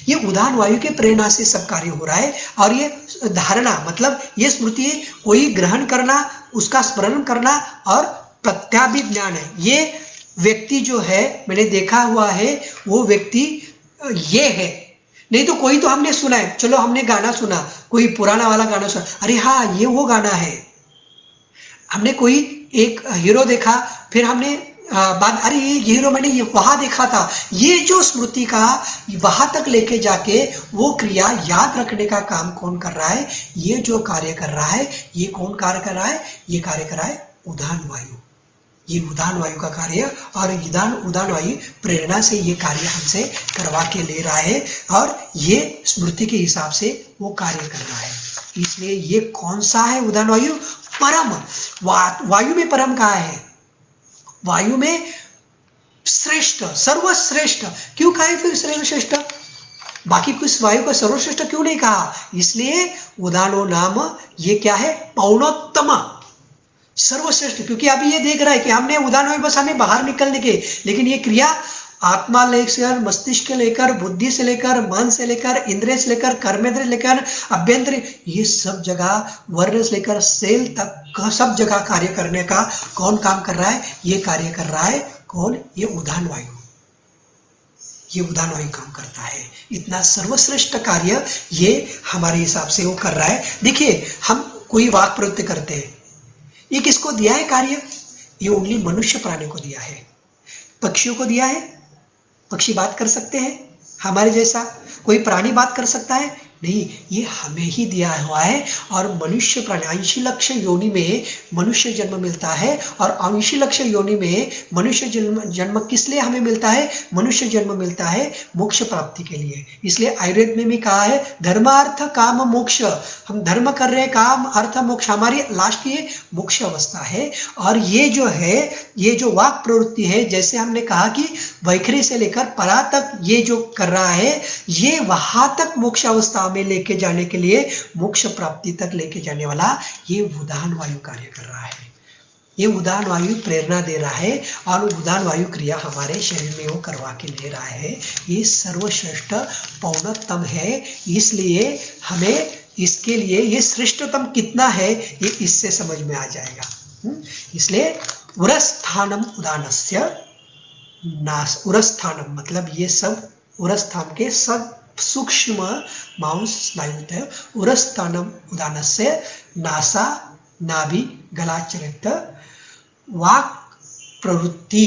ये उदान वायु के प्रेरणा से सब कार्य हो रहा है। और ये धारणा मतलब ये स्मृति कोई ग्रहण करना, उसका स्मरण करना और प्रत्याभिज्ञान है। ये व्यक्ति जो है, मैंने देखा हुआ है, वो व्यक्ति ये है। नहीं तो कोई तो हमने सुना है, चलो हमने गाना सुना, कोई पुराना वाला गाना सुना, अरे हाँ ये वो गाना है। हमने कोई एक हीरो देखा, फिर हमने बाद अरे ये हीरो मैंने ये वहां देखा था। ये जो स्मृति का वहां तक लेके जाके वो क्रिया याद रखने का काम कौन कर रहा है? ये जो कार्य कर रहा है, ये कौन कार्य कर रहा है? ये कार्य कर रहा है उदान वायु। ये उदान वायु का कार्य, और उदान वायु प्रेरणा से ये कार्य हमसे करवा के ले रहा है, और ये स्मृति के हिसाब से वो कार्य कर रहा है। इसलिए ये कौन सा है उदान वायु? परम। वायु में परम कहा है? वायु में श्रेष्ठ, सर्वश्रेष्ठ। क्यों कहा है फिर सर्वश्रेष्ठ? बाकी कुछ वायु का सर्वश्रेष्ठ क्यों नहीं कहा? इसलिए उदानो नाम ये क्या है? पौनोत्तम, सर्वश्रेष्ठ। क्योंकि अभी ये देख रहा है कि हमने उदान वायु बस हमें बाहर निकलने के, लेकिन ये क्रिया आत्मा लेकर, मस्तिष्क के लेकर, बुद्धि से लेकर, मन से लेकर, इंद्रिय से लेकर, कर्मेंद्रिय लेकर, अभ्यंतर, ये सब जगह वर्ण से लेकर सेल तक सब जगह कार्य करने का कौन काम कर रहा है? ये कार्य कर रहा है कौन? ये उदान वायु। ये उदान वायु काम करता है। इतना सर्वश्रेष्ठ कार्य ये हमारे हिसाब से वो कर रहा है। देखिए हम कोई वाक् प्रवृत्ति करते हैं, ये किसको दिया है कार्य? ये ओनली मनुष्य प्राणी को दिया है। पक्षियों को दिया है? पक्षी बात कर सकते हैं हमारे जैसा? कोई प्राणी बात कर सकता है? नहीं, ये हमें ही दिया हुआ है। और मनुष्य प्राणी 80 लक्ष योनि में मनुष्य जन्म मिलता है, और 80 लक्ष योनि में मनुष्य जन्म किस लिए हमें मिलता है? मनुष्य जन्म मिलता है मोक्ष प्राप्ति के लिए। इसलिए आयुर्वेद में भी कहा है धर्मार्थ काम मोक्ष। हम धर्म कर रहे हैं, काम अर्थ मोक्ष, हमारी लास्ट ये मोक्ष अवस्था है। और ये जो है, ये जो वाक् प्रवृत्ति है, जैसे हमने कहा कि वैखरी से लेकर परा तक ये जो कर रहा है, ये वहां तक मोक्ष अवस्था में लेके जाने के लिए, मोक्ष प्राप्ति तक लेके जाने वाला ये उदान वायु कार्य कर रहा है। ये उदान वायु प्रेरणा दे रहा है, और उदान वायु क्रिया हमारे शरीर में वो करवा के ले रहा है। ये सर्वश्रेष्ठ पौनोत्तम है। इसलिए हमें इसके लिए ये श्रेष्ठतम कितना है ये इससे समझ में आ जाएगा। इसलिए उरस्थानम उदानस्य नास, उरस्थानम मतलब ये सब उरस्थान के सब सूक्ष्म मांस स्नायु है। उरस्थानम उदानस्य नासा नाभि गलाचरित वाक् प्रवृत्ति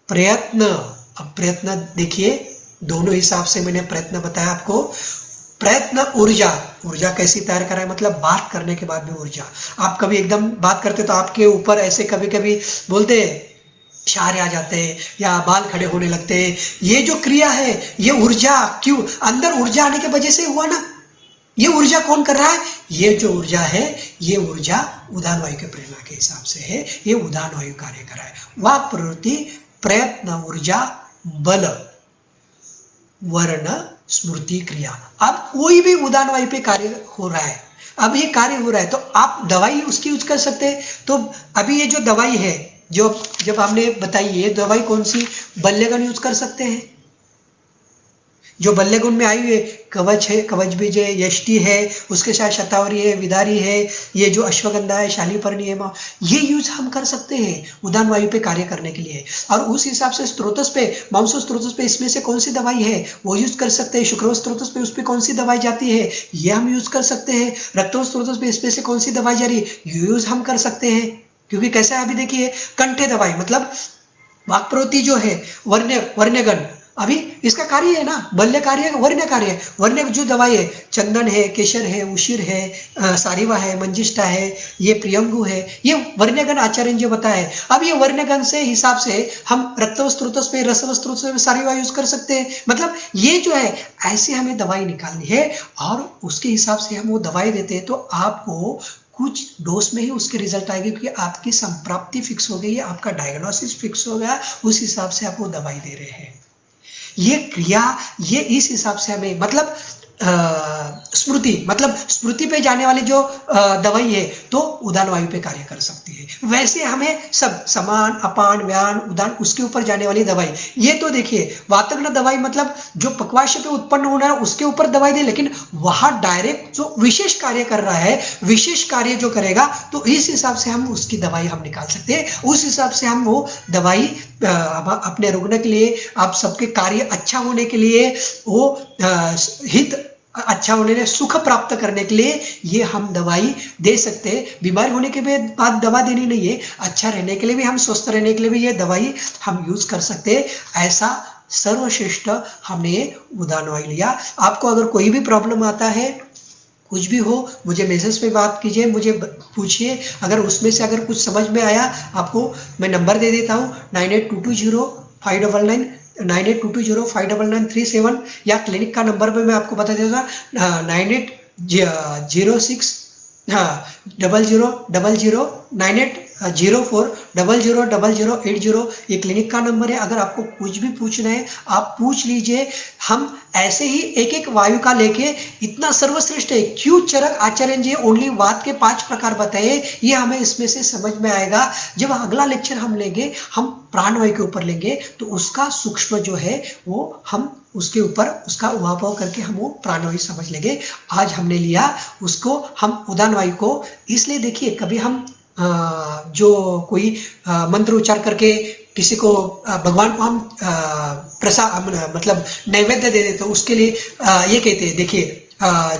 प्रयत्न। अब प्रयत्न देखिए, दोनों हिसाब से मैंने प्रयत्न बताया आपको। प्रयत्न ऊर्जा, ऊर्जा कैसी तैयार करा है? मतलब बात करने के बाद भी ऊर्जा। आप कभी एकदम बात करते तो आपके ऊपर ऐसे कभी कभी बोलते इशारे आ जाते हैं या बाल खड़े होने लगते हैं। ये जो क्रिया है, ये ऊर्जा क्यों? अंदर ऊर्जा आने की वजह से हुआ ना। ये ऊर्जा कौन कर रहा है? ये जो ऊर्जा है, ये ऊर्जा उदान वायु के प्रेरणा के हिसाब से है। ये उदान वायु कार्य कर रहा है। वाक् प्रवृत्ति, प्रयत्न, ऊर्जा, बल, वर्ण, स्मृति, क्रिया। अब कोई भी उदान वायु पे कार्य हो रहा है। अब ये कार्य हो रहा है तो आप दवाई उसकी यूज कर सकते हैं। तो अभी ये जो दवाई है, जो जब हमने बताई ये दवाई कौन सी, बल्यगण यूज कर सकते हैं। जो बल्य गुण में आई हुई है, कवच है, कवच बीज है, यष्टि है, उसके साथ शतावरी है, विदारी है, ये जो अश्वगंधा है, शालीपर्णी है, ये यूज हम कर सकते हैं उदान वायु पे कार्य करने के लिए। और उस हिसाब से स्त्रोतस पे, मांसो स्त्रोतस पे इसमें से कौन सी दवाई है वो यूज कर सकते हैं। शुक्र स्त्रोतस पे उस पर कौन सी दवाई जाती है ये हम यूज कर सकते हैं। रक्त स्त्रोतस पे इसमें से कौन सी दवाई जा रही है यूज हम कर सकते हैं। क्योंकि कैसा है, अभी देखिए कंठे दवाई मतलब वाक्प्रोति जो है, वर्ण्यगण, अभी इसका कार्य है ना, बल्य कार्य है, वर्ण कार्य है। वर्ण जो दवाई है, चंदन है, केशर है, उशिर है, सारिवा है, मंजिष्ठा है, ये प्रियंगु है, ये वर्ण्यगण आचार्य जो बताया है। अब ये वर्ण्यगण से हिसाब से हम रक्तव स्त्रोतस पे, रसव स्त्रोतस पे सारिवा यूज कर सकते हैं। मतलब ये जो है ऐसे हमें दवाई निकालनी है और उसके हिसाब से हम वो दवाई देते हैं। तो आपको कुछ डोज में ही उसके रिजल्ट आएंगे, क्योंकि आपकी संप्राप्ति फिक्स हो गई है, आपका डायग्नोसिस फिक्स हो गया, उस हिसाब से आप वो दवाई दे रहे हैं। ये क्रिया, ये इस हिसाब से हमें मतलब स्मृति, मतलब स्मृति पे जाने वाली जो दवाई है तो उदान वायु पे कार्य कर सकती है। वैसे हमें सब समान, अपान, व्यान, उदान उसके ऊपर जाने वाली दवाई, ये तो देखिए वातग्न दवाई मतलब जो पक्वाशय पे उत्पन्न होना है उसके ऊपर दवाई दे, लेकिन वहां डायरेक्ट जो विशेष कार्य कर रहा है, विशेष कार्य जो करेगा तो इस हिसाब से हम उसकी दवाई हम निकाल सकते हैं। उस हिसाब से हम वो दवाई अपने रुग्ण के लिए, आप सबके कार्य अच्छा होने के लिए, वो हित अच्छा होने के, सुख प्राप्त करने के लिए ये हम दवाई दे सकते हैं। बीमार होने के बाद दवा देनी नहीं है, अच्छा रहने के लिए भी, हम स्वस्थ रहने के लिए भी ये दवाई हम यूज कर सकते हैं। ऐसा सर्वश्रेष्ठ हमने उदान वायु लिया। आपको अगर कोई भी प्रॉब्लम आता है, कुछ भी हो, मुझे मैसेज पे बात कीजिए, मुझे पूछिए। अगर उसमें से अगर कुछ समझ में आया, आपको मैं नंबर दे देता हूँ 98220599 9822059937, या क्लिनिक का नंबर भी मैं आपको बता देता हूँ 9806 00009804000080। ये क्लिनिक का नंबर है। अगर आपको कुछ भी पूछना है आप पूछ लीजिए। हम ऐसे ही एक एक वायु का लेके इतना सर्वश्रेष्ठ है। क्यों चरक आचार्य जी ओनली वात के 5 प्रकार बताए, ये हमें इसमें से समझ में आएगा। जब अगला लेक्चर हम लेंगे, हम प्राणवायु के ऊपर लेंगे, तो उसका सूक्ष्म जो है वो हम उसके ऊपर उसका उहापोह करके हम वो प्राणवायु समझ लेंगे। आज हमने लिया उसको, हम उदान वायु को इसलिए देखिए, कभी हम जो कोई मंत्र उच्चार करके किसी को भगवान को हम प्रसाद मतलब नैवेद्य दे देते, तो उसके लिए ये कहते हैं, देखिए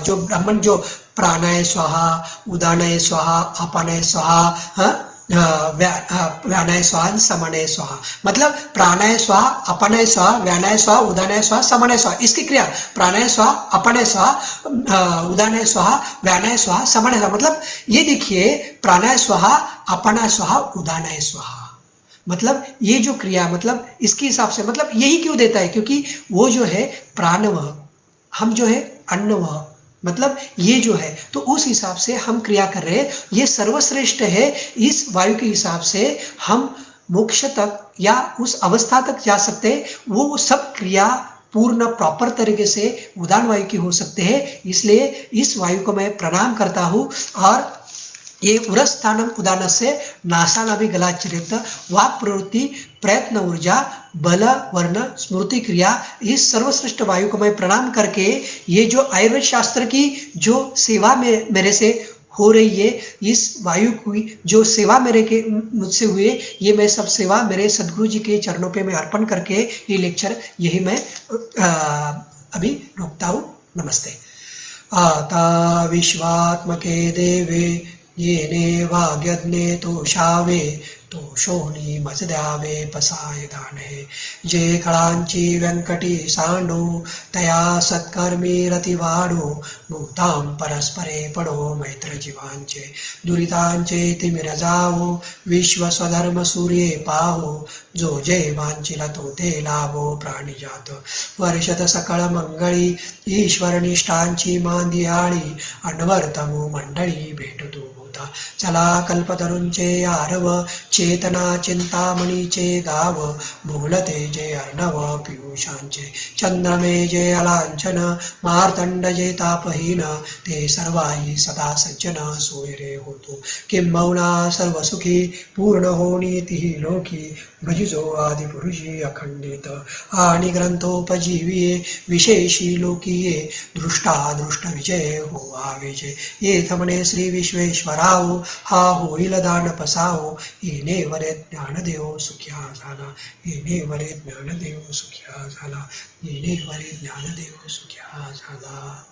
जो ब्राह्मण जो प्राणाय स्वाहा, उदानाय स्वाहा, अपानाय स्वाहा, व्यानाय स्वाहा, समानाय स्वाहा, मतलब प्राणाय स्वाहा, अपानाय स्वाहा, व्यानाय स्वाहा, उदानाय स्वाहा, समानाय स्वाहा, इसकी क्रिया प्राणाय स्वाहा, अपानाय स्वाहा, उदानाय स्वाहा, व्यानाय स्वाहा, समानाय स्वाहा। मतलब ये देखिए प्राणाय स्वाहा, अपानाय स्वाहा, उदानाय स्वाहा, मतलब ये जो क्रिया, मतलब इसके हिसाब से, मतलब यही क्यों देता है, क्योंकि वो जो है प्राणवह, हम जो है अन्नवह, मतलब ये जो है, तो उस हिसाब से हम क्रिया कर रहे हैं। ये सर्वश्रेष्ठ है। इस वायु के हिसाब से हम मोक्ष तक या उस अवस्था तक जा सकते हैं। वो सब क्रिया पूर्ण प्रॉपर तरीके से उदान वायु की हो सकते हैं। इसलिए इस वायु को मैं प्रणाम करता हूँ। और ये उरस्थानम उदानस्य नासानाभिगलाचरित वाक् प्रवृत्ति, प्रयत्न, ऊर्जा, बल, वर्ण, स्मृति, क्रिया, इस सर्वश्रेष्ठ वायु को मैं प्रणाम करके, ये जो आयुर्वेद शास्त्र की जो सेवा में मेरे से हो रही है, इस वायु की जो सेवा मुझसे हुई, ये मैं सब सेवा मेरे सदगुरु जी के चरणों पे मैं अर्पण करके ये लेक्चर यही मैं अभी रोकता हूँ। नमस्ते। आता विश्वात्मके देवे येने वाग्यज्ञे तोषावे तोषोनी मजद्यावे पसाय दाने जे कळांची व्यंकटी सांडो तया सत्कर्मी रतिवाडो भूतां परस्परे पडो मैत्र जीवांचे दुरितांचे तिमिर जावो विश्व स्वधर्म सूर्ये पाहो जो जय वांचिला तो ते लाभो प्राणिजात वर्षत सकळ मंगळी ईश्वर निष्ठांची मांदियाळी अनवर्तमो मंडळी भेटतो होता. चला कल्पतरूंचे आरव, चेतना चिंतामणीचे गाव, बोलते जे अर्णव पियुषांचे, चंद्रमे जे अलांछन, मार्तंड जे तापहीन, ते सर्वाही सदा सज्जन सोय रे होतो. किंबहुना सर्व सुखी पूर्ण होणी तिही लोकी, भजिजो आदिपुरुषी अखंडित, आणि ग्रंथोपजीविये विशेषी लोकीये, दृष्टादृष्ट विजय होवा विजय. येथ म्हणे श्री विश्वेश्वराओ, हा होईल दान पसाओ, येणे वरे ज्ञानदेव सुख्या झाला, येणे वरे ज्ञानदेव सुख्या झाला, येणे वरे ज्ञानदेव सुख्या झाला.